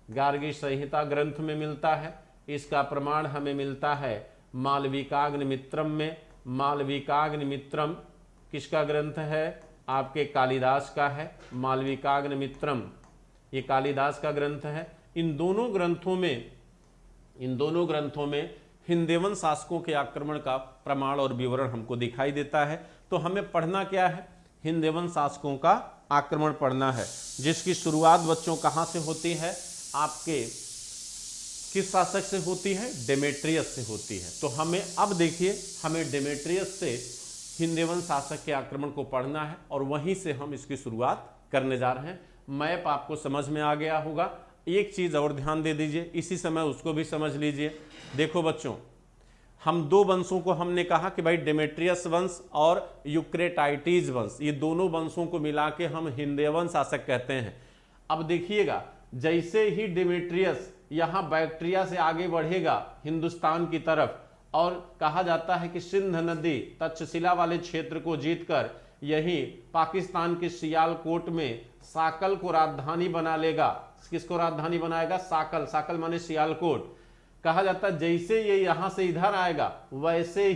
गार्गी संहिता ग्रंथ में मिलता है। इसका प्रमाण हमें मिलता है मालविकाग्निमित्रम में। मालविकाग्निमित्रम किसका ग्रंथ है? आपके कालिदास का है। मालविकाग्निमित्रम ये कालिदास का ग्रंथ है। इन दोनों ग्रंथों में हिंदेवन शासकों के आक्रमण का प्रमाण और विवरण हमको दिखाई देता है। तो हमें पढ़ना क्या है? हिंदेवन शासकों का आक्रमण पढ़ना है, जिसकी शुरुआत बच्चों कहाँ से होती है? आपके किस शासक से होती है? डेमेट्रियस से होती है। तो हमें अब देखिए, हमें डेमेट्रियस से हिंदेवन शासक के आक्रमण को पढ़ना है और वहीं से हम इसकी शुरुआत करने जा रहे हैं। मैप आपको समझ में आ गया होगा। एक चीज और ध्यान दे दीजिए, इसी समय उसको भी समझ लीजिए। देखो बच्चों, हम 2 वंशों को हमने कहा कि भाई डेमेट्रियस वंश और यूक्रेटाइटिस वंश, ये दोनों वंशों को मिला के हम हिंदेवन शासक कहते हैं। अब देखिएगा, जैसे ही डेमेट्रियस यहाँ बैक्ट्रिया से आगे बढ़ेगा हिंदुस्तान की तरफ, और कहा जाता है कि सिंध नदी तक्षशिला वाले क्षेत्र को जीतकर यही पाकिस्तान के सियालकोट में साकल को राजधानी बना लेगा। किसको राजधानी बनाएगा? साकल। साकल माने सियालकोट। कहा जाता है जैसे ये यहां से इधर आएगा वैसे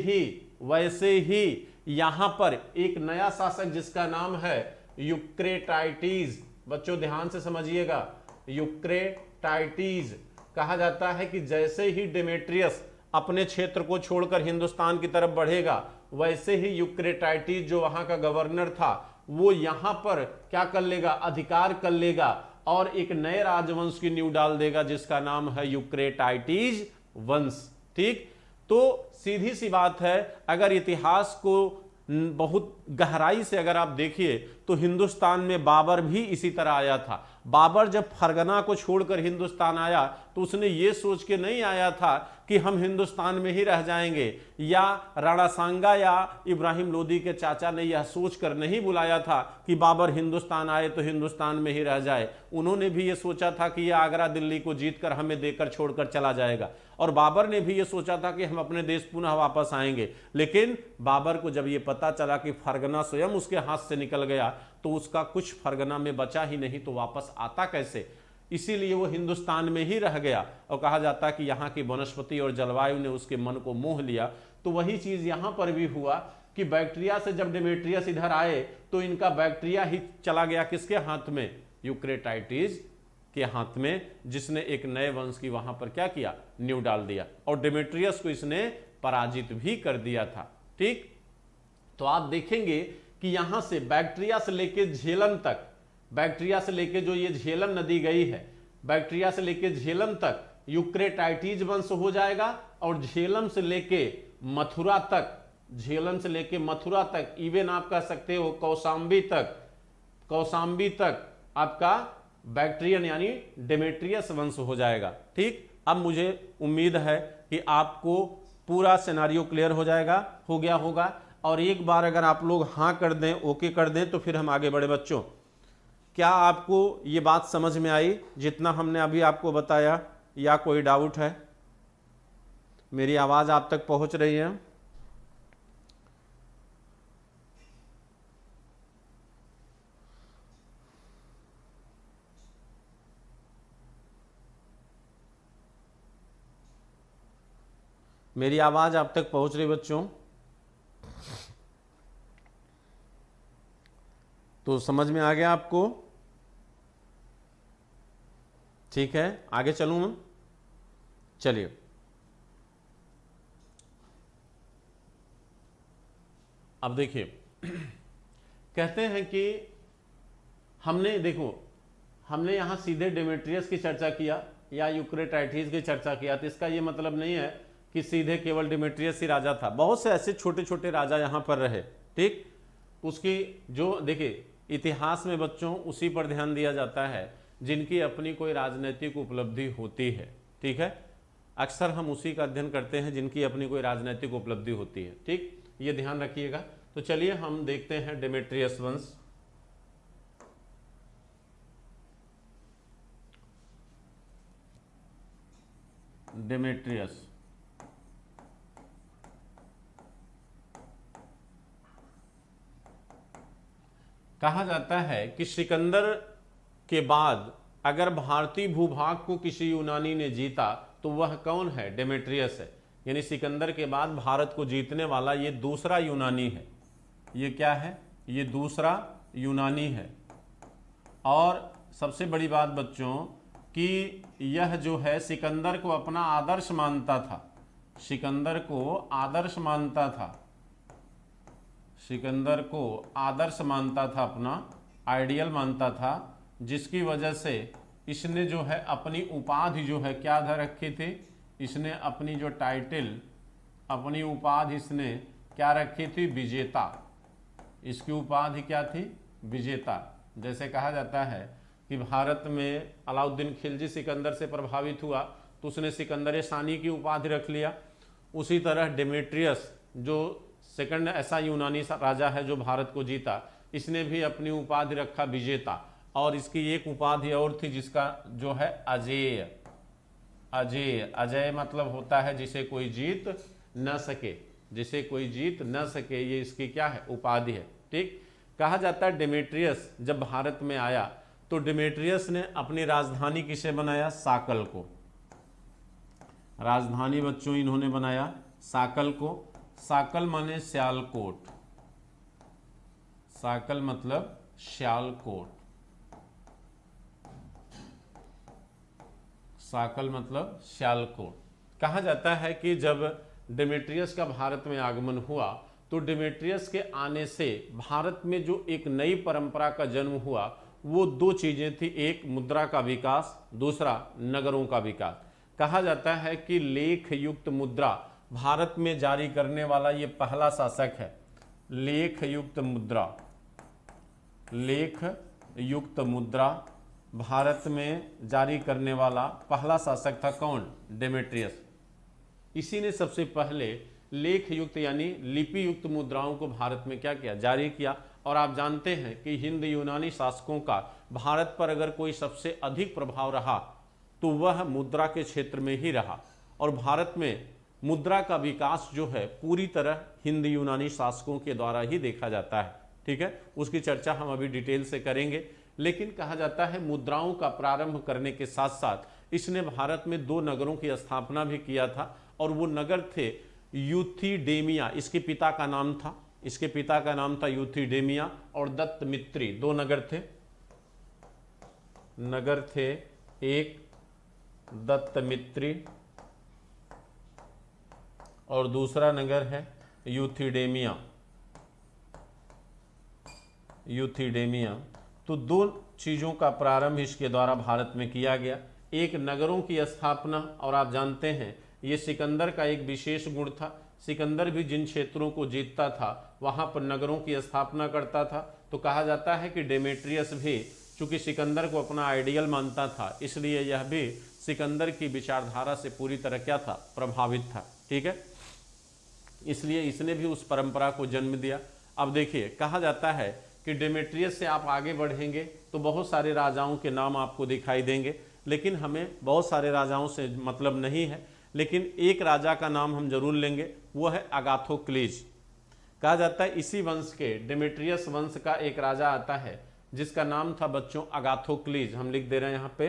ही यहां पर एक नया शासक जिसका नाम है यूक्रेटाइटिस, बच्चों ध्यान से समझिएगा, यूक्रेटाइटिस। कहा जाता है कि जैसे ही डेमेट्रियस अपने क्षेत्र को छोड़कर हिंदुस्तान की तरफ बढ़ेगा, वैसे ही यूक्रेटाइटिस जो वहां का गवर्नर था वो यहां पर क्या कर लेगा? अधिकार कर लेगा और एक नए राजवंश की नींव डाल देगा जिसका नाम है यूक्रेटाइटिस वंश। ठीक, तो सीधी सी बात है, अगर इतिहास को बहुत गहराई से अगर आप देखिए तो हिंदुस्तान में बाबर भी इसी तरह आया था। बाबर जब फरगना को छोड़कर हिंदुस्तान आया तो उसने ये सोच के नहीं आया था कि हम हिंदुस्तान में ही रह जाएंगे, या राणा सांगा या इब्राहिम लोदी के चाचा ने यह सोच कर नहीं बुलाया था कि बाबर हिंदुस्तान आए तो हिंदुस्तान में ही रह जाए। उन्होंने भी ये सोचा था कि यह आगरा दिल्ली को जीतकर हमें देकर छोड़कर चला जाएगा, और बाबर ने भी ये सोचा था कि हम अपने देश पुनः वापस आएंगे। लेकिन बाबर को जब ये पता चला कि फरगना स्वयं उसके हाथ से निकल गया तो उसका कुछ फरगना में बचा ही नहीं, तो वापस आता कैसे, इसीलिए वो हिंदुस्तान में ही रह गया। और कहा जाता है कि यहाँ की वनस्पति और जलवायु ने उसके मन को मोह लिया। तो वही चीज यहाँ पर भी हुआ कि बैक्टीरिया से जब डेमेट्रियस इधर आए तो इनका बैक्टीरिया ही चला गया किसके हाथ में, यूक्रेटाइटिस के हाथ में, जिसने एक नए वंश की वहां पर क्या किया, नींव डाल दिया, और डेमेट्रियस को इसने पराजित भी कर दिया था। ठीक, तो आप देखेंगे कि यहां से बैक्टीरिया से लेके झेलम तक, बैक्टीरिया से लेके जो ये झेलम नदी गई है, बैक्टीरिया से लेके झेलम तक यूक्रेटाइटिस वंश हो जाएगा, और झेलम से लेके मथुरा तक, झेलम से लेके मथुरा तक, इवन आप कह सकते हो कौशाम्बी तक, कौशाम्बी तक आपका बैक्टीरियन यानी डेमेट्रियस वंश हो जाएगा। ठीक, अब मुझे उम्मीद है कि आपको पूरा सिनेरियो क्लियर हो जाएगा, हो गया होगा। और एक बार अगर आप लोग हाँ कर दें, ओके कर दें, तो फिर हम आगे बढ़े। बच्चों, क्या आपको ये बात समझ में आई जितना हमने अभी आपको बताया, या कोई डाउट है? मेरी आवाज आप तक पहुंच रही है? मेरी आवाज आप तक पहुंच रही बच्चों? तो समझ में आ गया आपको? ठीक है, आगे चलूं मैं? चलिए, अब देखिए, कहते हैं कि हमने, देखो, हमने यहां सीधे डेमेट्रियस की चर्चा किया या यूक्रेटाइटिस की चर्चा किया, तो इसका यह मतलब नहीं है कि सीधे केवल डेमेट्रियस ही राजा था। बहुत से ऐसे छोटे छोटे राजा यहां पर रहे। ठीक, उसकी जो देखिए इतिहास में बच्चों उसी पर ध्यान दिया जाता है जिनकी अपनी कोई राजनीतिक उपलब्धि होती है। ठीक है, अक्सर हम उसी का अध्ययन करते हैं जिनकी अपनी कोई राजनीतिक उपलब्धि होती है। ठीक, ये ध्यान रखिएगा। तो चलिए हम देखते हैं डेमेट्रियस वंश। डेमेट्रियस कहा जाता है कि सिकंदर के बाद अगर भारतीय भूभाग को किसी यूनानी ने जीता तो वह कौन है? डेमेट्रियस है। यानी सिकंदर के बाद भारत को जीतने वाला ये दूसरा यूनानी है। ये क्या है? ये दूसरा यूनानी है। और सबसे बड़ी बात बच्चों कि यह जो है सिकंदर को अपना आदर्श मानता था, सिकंदर को आदर्श मानता था, सिकंदर को आदर्श मानता था, अपना आइडियल मानता था, जिसकी वजह से इसने जो है अपनी उपाधि जो है क्या धर रखी थी, इसने अपनी जो टाइटल, अपनी उपाधि इसने क्या रखी थी? विजेता। इसकी उपाधि क्या थी? विजेता। जैसे कहा जाता है कि भारत में अलाउद्दीन खिलजी सिकंदर से प्रभावित हुआ तो उसने सिकंदर सानी की उपाधि रख लिया। उसी तरह डेमेट्रियस जो सेकंड ऐसा यूनानी राजा है जो भारत को जीता, इसने भी अपनी उपाधि रखा विजेता। और इसकी एक उपाधि और थी जिसका जो है अजेय। अजेय, अजय मतलब होता है जिसे कोई जीत न सके, जिसे कोई जीत न सके, ये इसकी क्या है? उपाधि है। ठीक, कहा जाता है डेमेट्रियस जब भारत में आया तो डेमेट्रियस ने अपनी राजधानी किसे बनाया? साकल को। राजधानी बच्चों इन्होंने बनाया साकल को। साकल माने सियालकोट, साकल मतलब सियालकोट, साकल मतलब सियालकोट। कहा जाता है कि जब डेमेट्रियस का भारत में आगमन हुआ तो डेमेट्रियस के आने से भारत में जो एक नई परंपरा का जन्म हुआ वो दो चीजें थी, एक मुद्रा का विकास, दूसरा नगरों का विकास। कहा जाता है कि लेख युक्त मुद्रा भारत में जारी करने वाला ये पहला शासक है। लेख युक्त मुद्रा, लेख युक्त मुद्रा भारत में जारी करने वाला पहला शासक था कौन? डेमेट्रियस। इसी ने सबसे पहले लेख युक्त यानी लिपि युक्त मुद्राओं को भारत में क्या किया? जारी किया। और आप जानते हैं कि हिंद यूनानी शासकों का भारत पर अगर कोई सबसे अधिक प्रभाव रहा तो वह मुद्रा के क्षेत्र में ही रहा, और भारत में मुद्रा का विकास जो है पूरी तरह हिंद यूनानी शासकों के द्वारा ही देखा जाता है। ठीक है, उसकी चर्चा हम अभी डिटेल से करेंगे। लेकिन कहा जाता है मुद्राओं का प्रारंभ करने के साथ साथ इसने भारत में 2 नगरों की स्थापना भी किया था, और वो नगर थे यूथिडेमिया, इसके पिता का नाम था, इसके पिता का नाम था यूथिडेमिया, और दत्तमित्री। 2 नगर थे, नगर थे, एक दत्तमित्री और दूसरा नगर है यूथिडेमिया, यूथिडेमिया। तो 2 चीज़ों का प्रारंभ इसके द्वारा भारत में किया गया, एक नगरों की स्थापना, और आप जानते हैं ये सिकंदर का एक विशेष गुण था। सिकंदर भी जिन क्षेत्रों को जीतता था वहाँ पर नगरों की स्थापना करता था। तो कहा जाता है कि डेमेट्रियस भी चूंकि सिकंदर को अपना आइडियल मानता था, इसलिए यह भी सिकंदर की विचारधारा से पूरी तरह क्या था? प्रभावित था। ठीक है, इसलिए इसने भी उस परंपरा को जन्म दिया। अब देखिए, कहा जाता है कि डेमेट्रियस से आप आगे बढ़ेंगे तो बहुत सारे राजाओं के नाम आपको दिखाई देंगे, लेकिन हमें बहुत सारे राजाओं से मतलब नहीं है, लेकिन एक राजा का नाम हम जरूर लेंगे, वो है अगाथोक्लीज। कहा जाता है इसी वंश के, डेमेट्रियस वंश का एक राजा आता है जिसका नाम था बच्चों अगाथोक्लीज। हम लिख दे रहे हैं यहाँ पे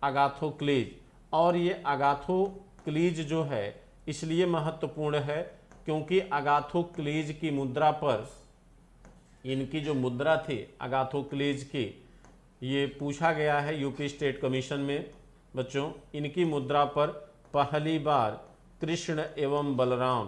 अगाथोक्लीज। और ये अगाथोक्लीज जो है इसलिए महत्वपूर्ण है क्योंकि अगाथोक्लीज की मुद्रा पर, इनकी जो मुद्रा थी अगाथोक्लीज की, ये पूछा गया है यूपी स्टेट कमीशन में बच्चों, इनकी मुद्रा पर पहली बार कृष्ण एवं बलराम,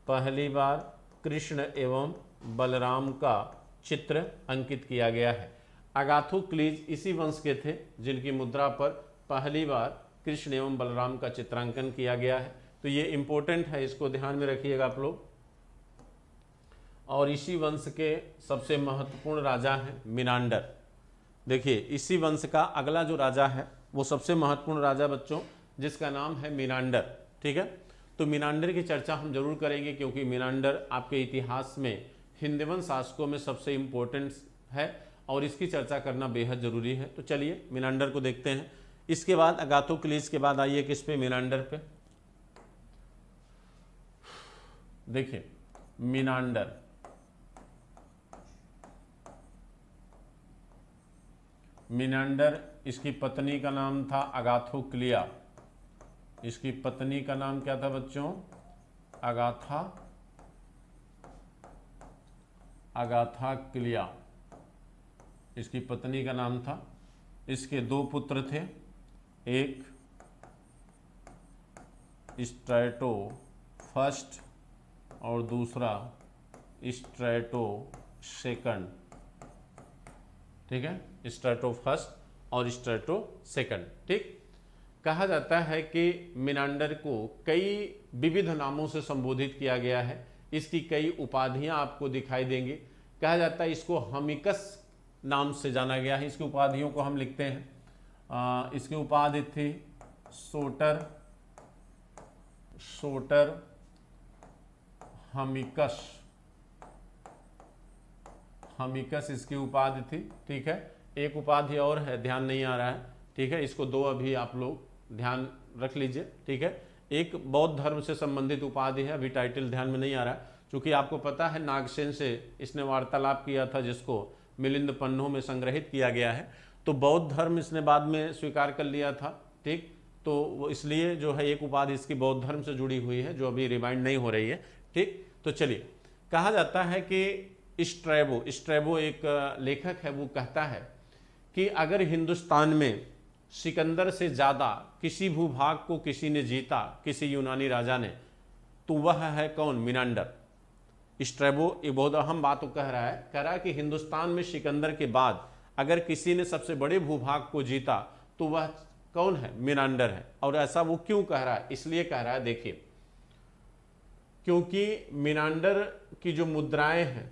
पहली बार कृष्ण एवं बलराम का चित्र अंकित किया गया है। अगाथोक्लीज इसी वंश के थे जिनकी मुद्रा पर पहली बार कृष्ण एवं बलराम का चित्रांकन किया गया है। तो ये इंपॉर्टेंट है, इसको ध्यान में रखिएगा आप लोग। और इसी वंश के सबसे महत्वपूर्ण राजा हैं मिनांडर। देखिए, इसी वंश का अगला जो राजा है वो सबसे महत्वपूर्ण राजा बच्चों, जिसका नाम है मिनांडर। ठीक है, तो मिनांडर की चर्चा हम जरूर करेंगे क्योंकि मिनांडर आपके इतिहास में हिंदवन शासकों में सबसे इंपॉर्टेंट है और इसकी चर्चा करना बेहद जरूरी है। तो चलिए मिनांडर को देखते हैं। इसके बाद अगाथोक्लीज के बाद आइए किस पे? मिनांडर पे। देखिए मिनांडर, मिनांडर, इसकी पत्नी का नाम था अगाथोक्लिया। इसकी पत्नी का नाम क्या था बच्चों? अगाथोक्लिया, इसकी पत्नी का नाम था। इसके 2 पुत्र थे, एक स्ट्रैटो फर्स्ट और दूसरा स्ट्रैटो सेकंड। ठीक है, स्ट्रैटो फर्स्ट और स्ट्रैटो सेकंड। ठीक, कहा जाता है कि मिनांडर को कई विविध नामों से संबोधित किया गया है। इसकी कई उपाधियां आपको दिखाई देंगी। कहा जाता है इसको हमिकस नाम से जाना गया है। इसकी उपाधियों को हम लिखते हैं। इसकी उपाधि थी सोटर, सोटर हमिकस, हमिकस इसकी उपाधि थी। ठीक है, एक उपाधि और है, ध्यान नहीं आ रहा है। ठीक है, इसको 2 अभी आप लोग ध्यान रख लीजिए। ठीक है, एक बौद्ध धर्म से संबंधित उपाधि है, अभी टाइटल ध्यान में नहीं आ रहा है। क्योंकि आपको पता है नागसेन से इसने वार्तालाप किया था जिसको मिलिंद पन्नों में संग्रहित किया गया है। तो बौद्ध धर्म इसने बाद में स्वीकार कर लिया था। ठीक, तो वो इसलिए जो है एक उपाधि इसकी बौद्ध धर्म से जुड़ी हुई है जो अभी रिमाइंड नहीं हो रही है। ठीक, तो चलिए, कहा जाता है कि स्ट्रैबो, स्ट्रैबो एक लेखक है, वो कहता है कि अगर हिंदुस्तान में सिकंदर से ज़्यादा किसी भूभाग को किसी ने जीता, किसी यूनानी राजा ने, तो वह है कौन? मिनांडर। स्ट्रैबो एक बहुत अहम बात को कह रहा है कि हिंदुस्तान में सिकंदर के बाद अगर किसी ने सबसे बड़े भूभाग को जीता तो वह कौन है? मिनांडर है। और ऐसा वो क्यों कह रहा है? इसलिए कह रहा है, देखिए क्योंकि मीनांडर की जो मुद्राएं हैं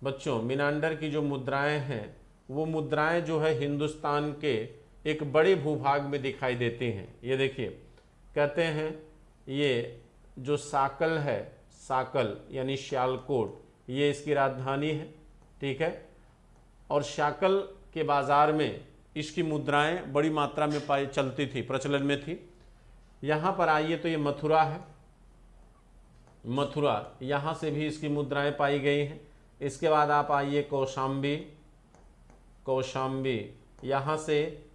बच्चों, मीनांडर की जो मुद्राएं हैं वो मुद्राएं जो है हिंदुस्तान के एक बड़े भूभाग में दिखाई देती हैं। ये देखिए, कहते हैं ये जो साकल है, साकल यानी सियालकोट, ये इसकी राजधानी है, ठीक है। और शाकल के बाजार में इसकी मुद्राएं बड़ी मात्रा में पाई चलती थी, प्रचलन में थी। यहाँ पर आइए तो ये मथुरा है, मथुरा, यहाँ से भी इसकी मुद्राएं पाई गई हैं। इसके बाद आप आइए कौशाम्बी, कौशाम्बी, यहाँ से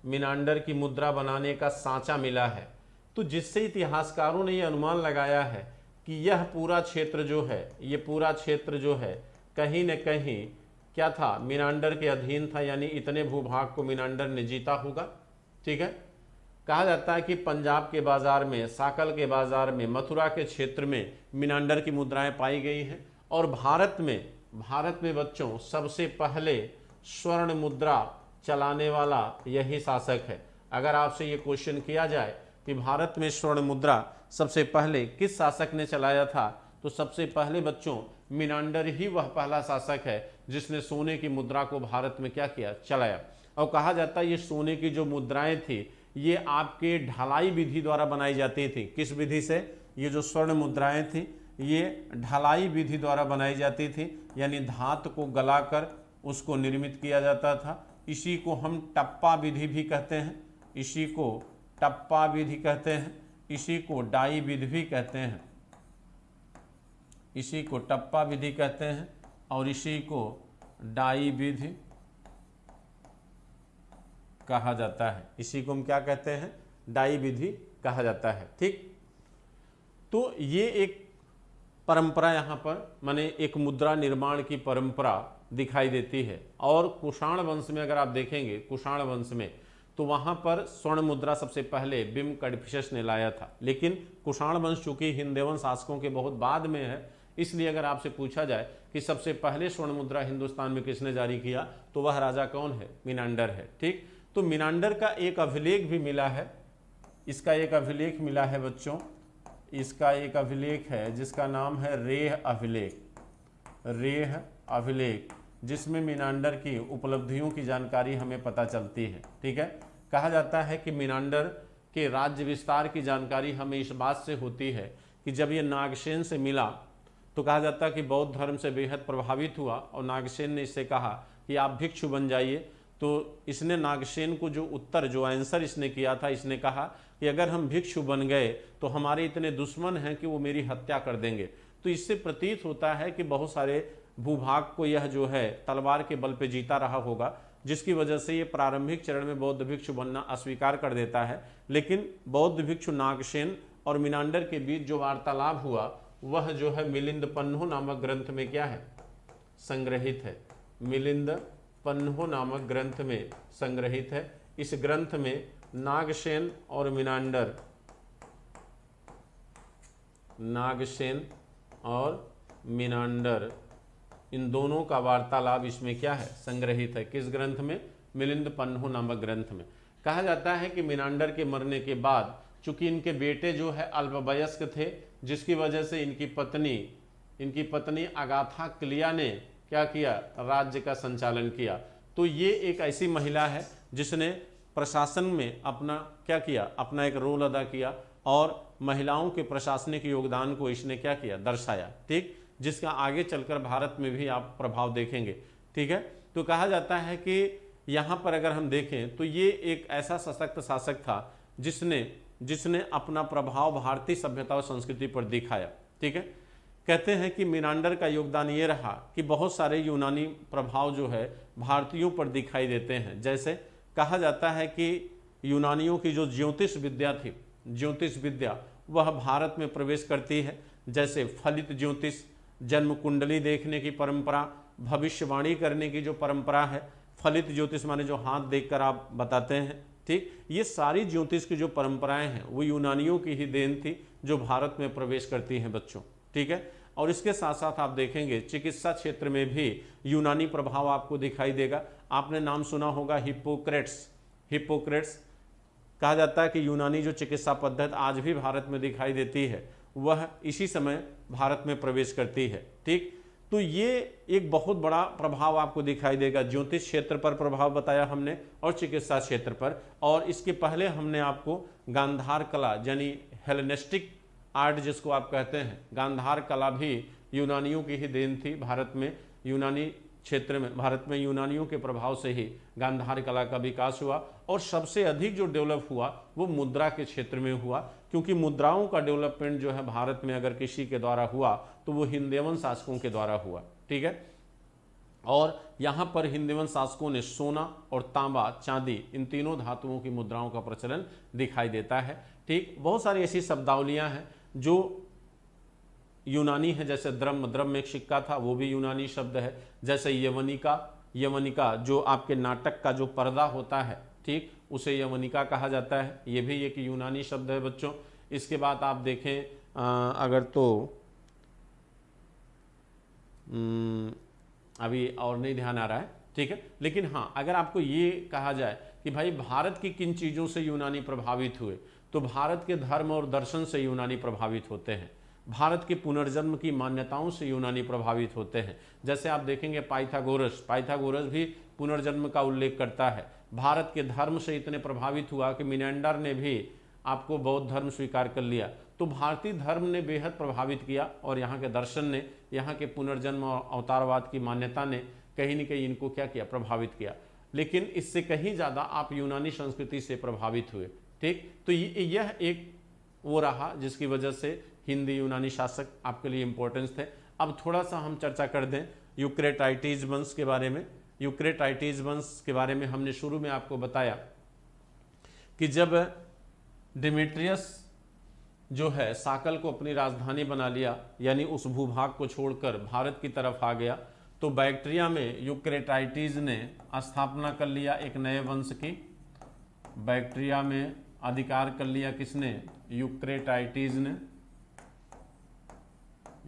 मीनांडर की मुद्रा बनाने का सांचा मिला है। तो जिससे इतिहासकारों ने यह अनुमान लगाया है कि यह पूरा क्षेत्र जो है, ये पूरा क्षेत्र जो है कहीं न कहीं क्या था, मीनांडर के अधीन था, यानी इतने भूभाग को मीनांडर ने जीता होगा, ठीक है। कहा जाता है कि पंजाब के बाजार में, साकल के बाजार में, मथुरा के क्षेत्र में मीनांडर की मुद्राएं पाई गई हैं। और भारत में बच्चों सबसे पहले स्वर्ण मुद्रा चलाने वाला यही शासक है। अगर आपसे ये क्वेश्चन किया जाए कि भारत में स्वर्ण मुद्रा सबसे पहले किस शासक ने चलाया था, तो सबसे पहले बच्चों मीनांडर ही वह पहला शासक है जिसने सोने की मुद्रा को भारत में क्या किया, चलाया। और कहा जाता है ये सोने की जो मुद्राएं थी ये आपके ढलाई विधि द्वारा बनाई जाती थी। किस विधि से? ये जो स्वर्ण मुद्राएं थी ये ढलाई विधि द्वारा बनाई जाती थी, यानी धातु को गलाकर उसको निर्मित किया जाता था। इसी को हम टप्पा विधि भी कहते हैं, इसी को टप्पा विधि कहते हैं, इसी को डाई विधि भी कहते हैं, इसी को टप्पा विधि कहते हैं और इसी को डाई विधि कहा जाता है। इसी को हम क्या कहते हैं, डाई विधि कहा जाता है, ठीक। तो ये एक परंपरा यहाँ पर, माने एक मुद्रा निर्माण की परंपरा दिखाई देती है। और कुषाण वंश में अगर आप देखेंगे, कुषाण वंश में, तो वहाँ पर स्वर्ण मुद्रा सबसे पहले बिम कडफिशस ने लाया था। लेकिन कुषाण वंश चूंकि हिंदवन शासकों के बहुत बाद में है, इसलिए अगर आपसे पूछा जाए कि सबसे पहले स्वर्ण मुद्रा हिंदुस्तान में किसने जारी किया, तो वह राजा कौन है, मीनांडर है, ठीक। तो मीनांडर का एक अभिलेख भी मिला है, इसका एक अभिलेख मिला है बच्चों, इसका एक अभिलेख है जिसका नाम है रेह अभिलेख, रेह अभिलेख, जिसमें मीनांडर की उपलब्धियों की जानकारी हमें पता चलती है, ठीक है। कहा जाता है कि मीनांडर के राज्य विस्तार की जानकारी हमें इस बात से होती है कि जब ये नागसेन से मिला तो कहा जाता है कि बौद्ध धर्म से बेहद प्रभावित हुआ और नागसेन ने इससे कहा कि आप भिक्षु बन जाइए। तो इसने नागसेन को जो उत्तर, जो आंसर इसने किया था, इसने कहा कि अगर हम भिक्षु बन गए तो हमारे इतने दुश्मन हैं कि वो मेरी हत्या कर देंगे। तो इससे प्रतीत होता है कि बहुत सारे भूभाग को यह जो है तलवार के बल पे जीता रहा होगा, जिसकी वजह से ये प्रारंभिक चरण में बौद्ध भिक्षु बनना अस्वीकार कर देता है। लेकिन बौद्ध भिक्षु नागसेन और मीनांडर के बीच जो वार्तालाप हुआ वह जो है मिलिंद पन्हो नामक ग्रंथ में क्या है, संग्रहित है। मिलिंद पन्हो नामक ग्रंथ में संग्रहित है। इस ग्रंथ में नागसेन और मीनांडर, नागसेन और मीनांडर, इन दोनों का वार्तालाप इसमें क्या है, संग्रहित है। किस ग्रंथ में? मिलिंद पन्हो नामक ग्रंथ में। कहा जाता है कि मीनांडर के मरने के बाद चूंकि इनके बेटे जो है अल्पवयस्क थे, जिसकी वजह से इनकी पत्नी अगाथा क्लिया ने क्या किया, राज्य का संचालन किया। तो ये एक ऐसी महिला है जिसने प्रशासन में अपना क्या किया, अपना एक रोल अदा किया और महिलाओं के प्रशासनिक योगदान को इसने क्या किया, दर्शाया, ठीक, जिसका आगे चलकर भारत में भी आप प्रभाव देखेंगे, ठीक है। तो कहा जाता है कि यहाँ पर अगर हम देखें तो ये एक ऐसा सशक्त शासक था जिसने अपना प्रभाव भारतीय सभ्यता और संस्कृति पर दिखाया, ठीक है। कहते हैं कि मीनांडर का योगदान ये रहा कि बहुत सारे यूनानी प्रभाव जो है भारतीयों पर दिखाई देते हैं। जैसे कहा जाता है कि यूनानियों की जो ज्योतिष विद्या थी, ज्योतिष विद्या, वह भारत में प्रवेश करती है। जैसे फलित ज्योतिष, जन्म कुंडली देखने की परंपरा, भविष्यवाणी करने की जो परंपरा है, फलित ज्योतिष माने जो हाथ देखकर आप बताते हैं, ठीक। ये सारी ज्योतिष की जो परंपराएं हैं वो यूनानियों की ही देन थी जो भारत में प्रवेश करती हैं बच्चों, ठीक है। और इसके साथ साथ आप देखेंगे चिकित्सा क्षेत्र में भी यूनानी प्रभाव आपको दिखाई देगा। आपने नाम सुना होगा हिप्पोक्रेट्स। कहा जाता है कि यूनानी जो चिकित्सा पद्धति आज भी भारत में दिखाई देती है वह इसी समय भारत में प्रवेश करती है। ठीक, तो ये एक बहुत बड़ा प्रभाव आपको दिखाई देगा। ज्योतिष क्षेत्र पर प्रभाव बताया हमने और चिकित्सा क्षेत्र पर, और इसके पहले हमने आपको गांधार कला यानी हेलेनिस्टिक आर्ट जिसको आप कहते हैं, गांधार कला भी यूनानियों की ही देन थी। भारत में यूनानी क्षेत्र में, भारत में यूनानियों के प्रभाव से ही गांधार कला का विकास हुआ, और सबसे अधिक जो डेवलप हुआ वो मुद्रा के क्षेत्र में हुआ, क्योंकि मुद्राओं का डेवलपमेंट जो है भारत में अगर किसी के द्वारा हुआ तो वो हिंदुवन शासकों के द्वारा हुआ। ठीक है, और यहाँ पर हिंदुवन शासकों ने सोना और तांबा, चांदी, इन तीनों धातुओं की मुद्राओं का प्रचलन दिखाई देता है। ठीक, बहुत सारी ऐसी शब्दावलियाँ हैं जो यूनानी है, जैसे द्रम में एक सिक्का था, वो भी यूनानी शब्द है। जैसे यवनिका जो आपके नाटक का जो पर्दा होता है, ठीक, उसे यवनिका कहा जाता है, ये भी एक यूनानी शब्द है बच्चों। इसके बाद आप देखें अगर तो अभी और नहीं ध्यान आ रहा है, ठीक है, लेकिन हाँ, अगर आपको ये कहा जाए कि भाई भारत की किन चीज़ों से यूनानी प्रभावित हुए, तो भारत के धर्म और दर्शन से यूनानी प्रभावित होते हैं। भारत के पुनर्जन्म की मान्यताओं से यूनानी प्रभावित होते हैं। जैसे आप देखेंगे पाइथागोरस भी पुनर्जन्म का उल्लेख करता है। भारत के धर्म से इतने प्रभावित हुआ कि मिनेंडर ने भी आपको बौद्ध धर्म स्वीकार कर लिया। तो भारतीय धर्म ने बेहद प्रभावित किया, और यहाँ के दर्शन ने, यहाँ के पुनर्जन्म और अवतारवाद की मान्यता ने कहीं न कहीं इनको क्या किया, प्रभावित किया। लेकिन इससे कहीं ज़्यादा आप यूनानी संस्कृति से प्रभावित हुए। ठीक, तो यह एक वो रहा जिसकी वजह से हिंदी यूनानी शासक आपके लिए इंपॉर्टेंस थे। अब थोड़ा सा हम चर्चा कर दें यूक्रेटाइटिस वंश के बारे में। यूक्रेटाइटिस वंश के बारे में हमने शुरू में आपको बताया कि जब डिमेट्रियस जो है साकल को अपनी राजधानी बना लिया, यानी उस भूभाग को छोड़कर भारत की तरफ आ गया, तो बैक्ट्रिया में यूक्रेटाइटिस ने स्थापना कर लिया एक नए वंश की। बैक्ट्रिया में अधिकार कर लिया किसने? यूक्रेटाइटिस ने।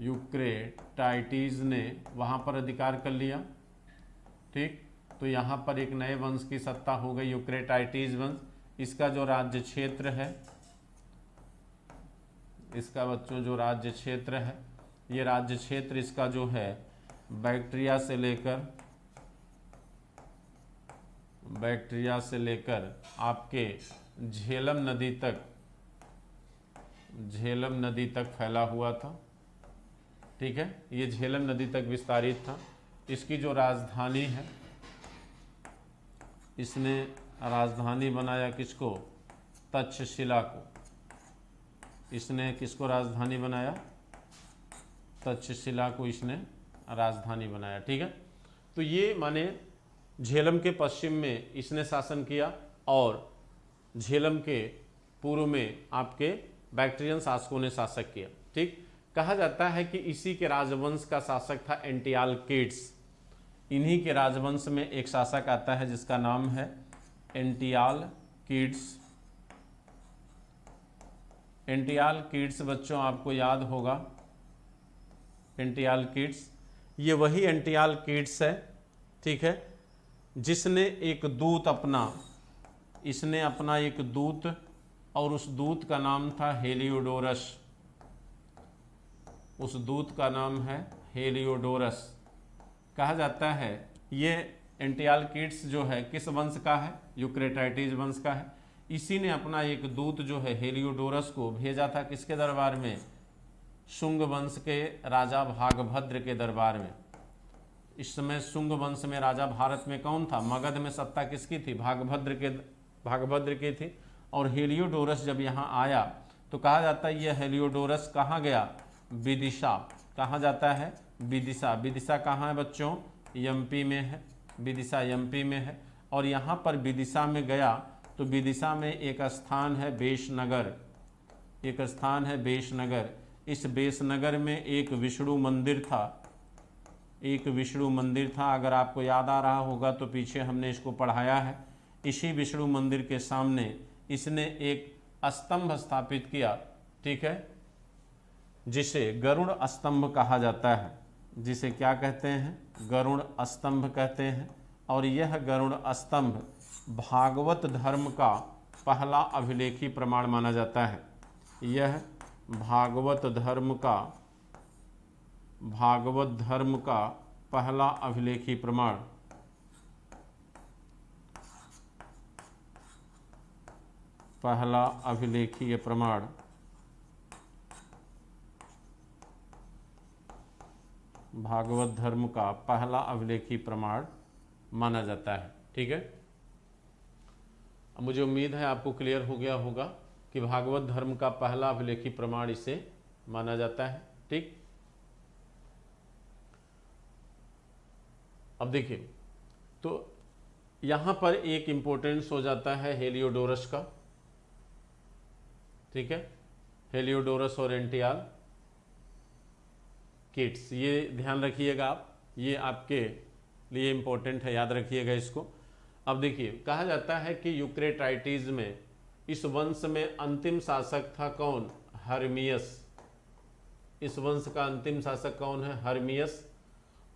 यूक्रेटाइटिस ने वहाँ पर अधिकार कर लिया। ठीक, तो यहाँ पर एक नए वंश की सत्ता हो गई, यूक्रेटाइटिस वंश। इसका जो राज्य क्षेत्र है, इसका बच्चों जो राज्य क्षेत्र है, ये राज्य क्षेत्र इसका जो है बैक्ट्रिया से लेकर आपके झेलम नदी तक फैला हुआ था। ठीक है, ये झेलम नदी तक विस्तारित था। इसकी जो राजधानी है, इसने राजधानी बनाया किसको? तक्षशिला को। इसने किसको राजधानी बनाया? तक्षशिला को इसने राजधानी बनाया। ठीक है, तो ये माने झेलम के पश्चिम में इसने शासन किया, और झेलम के पूर्व में आपके बैक्ट्रियन शासकों ने शासक किया। ठीक, कहा जाता है कि इसी के राजवंश का शासक था एंटियालकिड्स। इन्हीं के राजवंश में एक शासक आता है जिसका नाम है एंटियालकिड्स। एंटियालकिड्स बच्चों आपको याद होगा, एंटियालकिड्स, ये वही एंटियालकिड्स है, ठीक है, जिसने एक दूत इसने अपना एक दूत, और उस दूत का नाम था हेलियोडोरस। उस दूत का नाम है हेलियोडोरस। कहा जाता है ये एंटियालकिड्स जो है किस वंश का है? यूक्रेटाइटिस वंश का है। इसी ने अपना एक दूत जो है हेलियोडोरस को भेजा था किसके दरबार में? शुंग वंश के राजा भागभद्र के दरबार में। इस समय शुंग वंश में राजा भारत में कौन था? मगध में सत्ता किसकी थी? भागभद्र की थी। और हेलियोडोरस जब यहाँ आया तो कहा जाता है यह हेलियोडोरस कहाँ गया? विदिशा। कहाँ जाता है? विदिशा। विदिशा कहाँ है बच्चों? एमपी में है। विदिशा एमपी में है। और यहाँ पर विदिशा में गया तो विदिशा में एक स्थान है बेशनगर। एक स्थान है बेशनगर। इस बेशनगर में एक विष्णु मंदिर था। एक विष्णु मंदिर था, अगर आपको याद आ रहा होगा तो पीछे हमने इसको पढ़ाया है। इसी विष्णु मंदिर के सामने इसने एक स्तंभ स्थापित किया, ठीक है, जिसे गरुड़ स्तंभ कहा जाता है। जिसे क्या कहते हैं? गरुड़ स्तंभ कहते हैं। और यह गरुड़ स्तंभ भागवत धर्म का पहला अभिलेखी प्रमाण माना जाता है। यह भागवत धर्म का पहला अभिलेखी प्रमाण अभिलेखीय प्रमाण भागवत धर्म का पहला अभिलेखी प्रमाण माना जाता है। ठीक है, अब मुझे उम्मीद है आपको क्लियर हो गया होगा कि भागवत धर्म का पहला अभिलेखी प्रमाण इसे माना जाता है। ठीक, अब देखिए, तो यहां पर एक इंपॉर्टेंस हो जाता है हेलियोडोरस का। ठीक है, हेलियोडोरस और एंटियाल किट्स, ये ध्यान रखिएगा आप, ये आपके लिए इंपॉर्टेंट है, याद रखिएगा इसको। अब देखिए, कहा जाता है कि यूक्रेटाइटिस में इस वंश में अंतिम शासक था कौन? हर्मियस। इस वंश का अंतिम शासक कौन है? हर्मियस।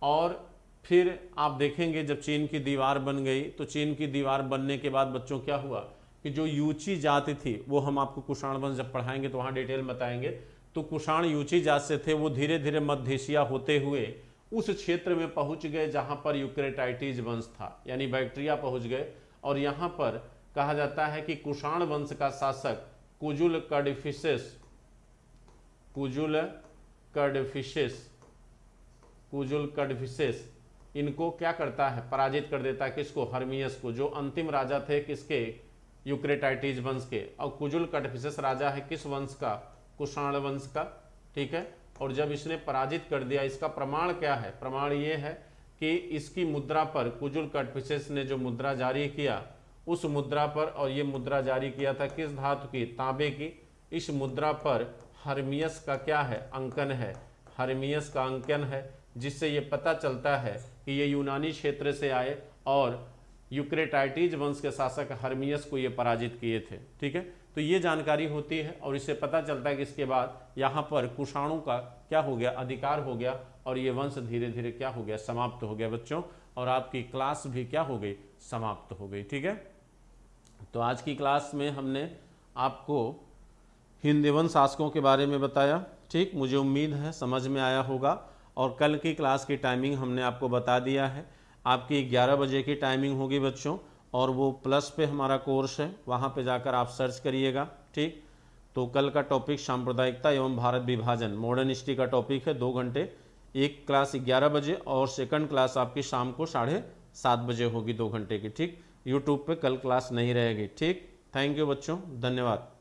और फिर आप देखेंगे जब चीन की दीवार बन गई, तो चीन की दीवार बनने के बाद बच्चों क्या हुआ कि जो यूची जाति थी, वो हम आपको कुषाण वंश जब पढ़ाएंगे तो वहाँ डिटेल बताएंगे, तो कुषाण यूची जात से थे, वो धीरे धीरे मध्य एशिया होते हुए उस क्षेत्र में पहुंच गए जहां पर यूक्रेटाइटिस वंश था, यानी बैक्टीरिया पहुंच गए। और यहां पर कहा जाता है कि कुषाण वंश का शासक कुजुल कडफिसेस इनको क्या करता है? पराजित कर देता है। किसको? हर्मियस को, जो अंतिम राजा थे किसके? यूक्रेटाइटिस वंश के। और कुजुल कडफिसेस राजा है किस वंश का? कुषाण वंश का। ठीक है, और जब इसने पराजित कर दिया, इसका प्रमाण क्या है? प्रमाण ये है कि इसकी मुद्रा पर, कुजुल कडफिसेस ने जो मुद्रा जारी किया, उस मुद्रा पर, और ये मुद्रा जारी किया था किस धातु की? तांबे की। इस मुद्रा पर हर्मियस का क्या है? अंकन है। हर्मियस का अंकन है, जिससे ये पता चलता है कि ये यूनानी क्षेत्र से आए और यूक्रेटाइटिस वंश के शासक हर्मियस को ये पराजित किए थे। ठीक है, तो ये जानकारी होती है और इससे पता चलता है कि इसके बाद यहाँ पर कुषाणों का क्या हो गया? अधिकार हो गया, और ये वंश धीरे धीरे क्या हो गया? समाप्त हो गया बच्चों, और आपकी क्लास भी क्या हो गई? समाप्त हो गई। ठीक है, तो आज की क्लास में हमने आपको हिंदवन शासकों के बारे में बताया। ठीक, मुझे उम्मीद है समझ में आया होगा। और कल की क्लास की टाइमिंग हमने आपको बता दिया है, आपकी 11 बजे की टाइमिंग होगी बच्चों, और वो प्लस पे हमारा कोर्स है, वहाँ पे जाकर आप सर्च करिएगा। ठीक, तो कल का टॉपिक सांप्रदायिकता एवं भारत विभाजन, मॉडर्न हिस्ट्री का टॉपिक है। 2 घंटे, एक क्लास 11 बजे और सेकंड क्लास आपकी शाम को 7:30 बजे होगी, 2 घंटे की। ठीक, यूट्यूब पे कल क्लास नहीं रहेगी। ठीक, थैंक यू बच्चों, धन्यवाद।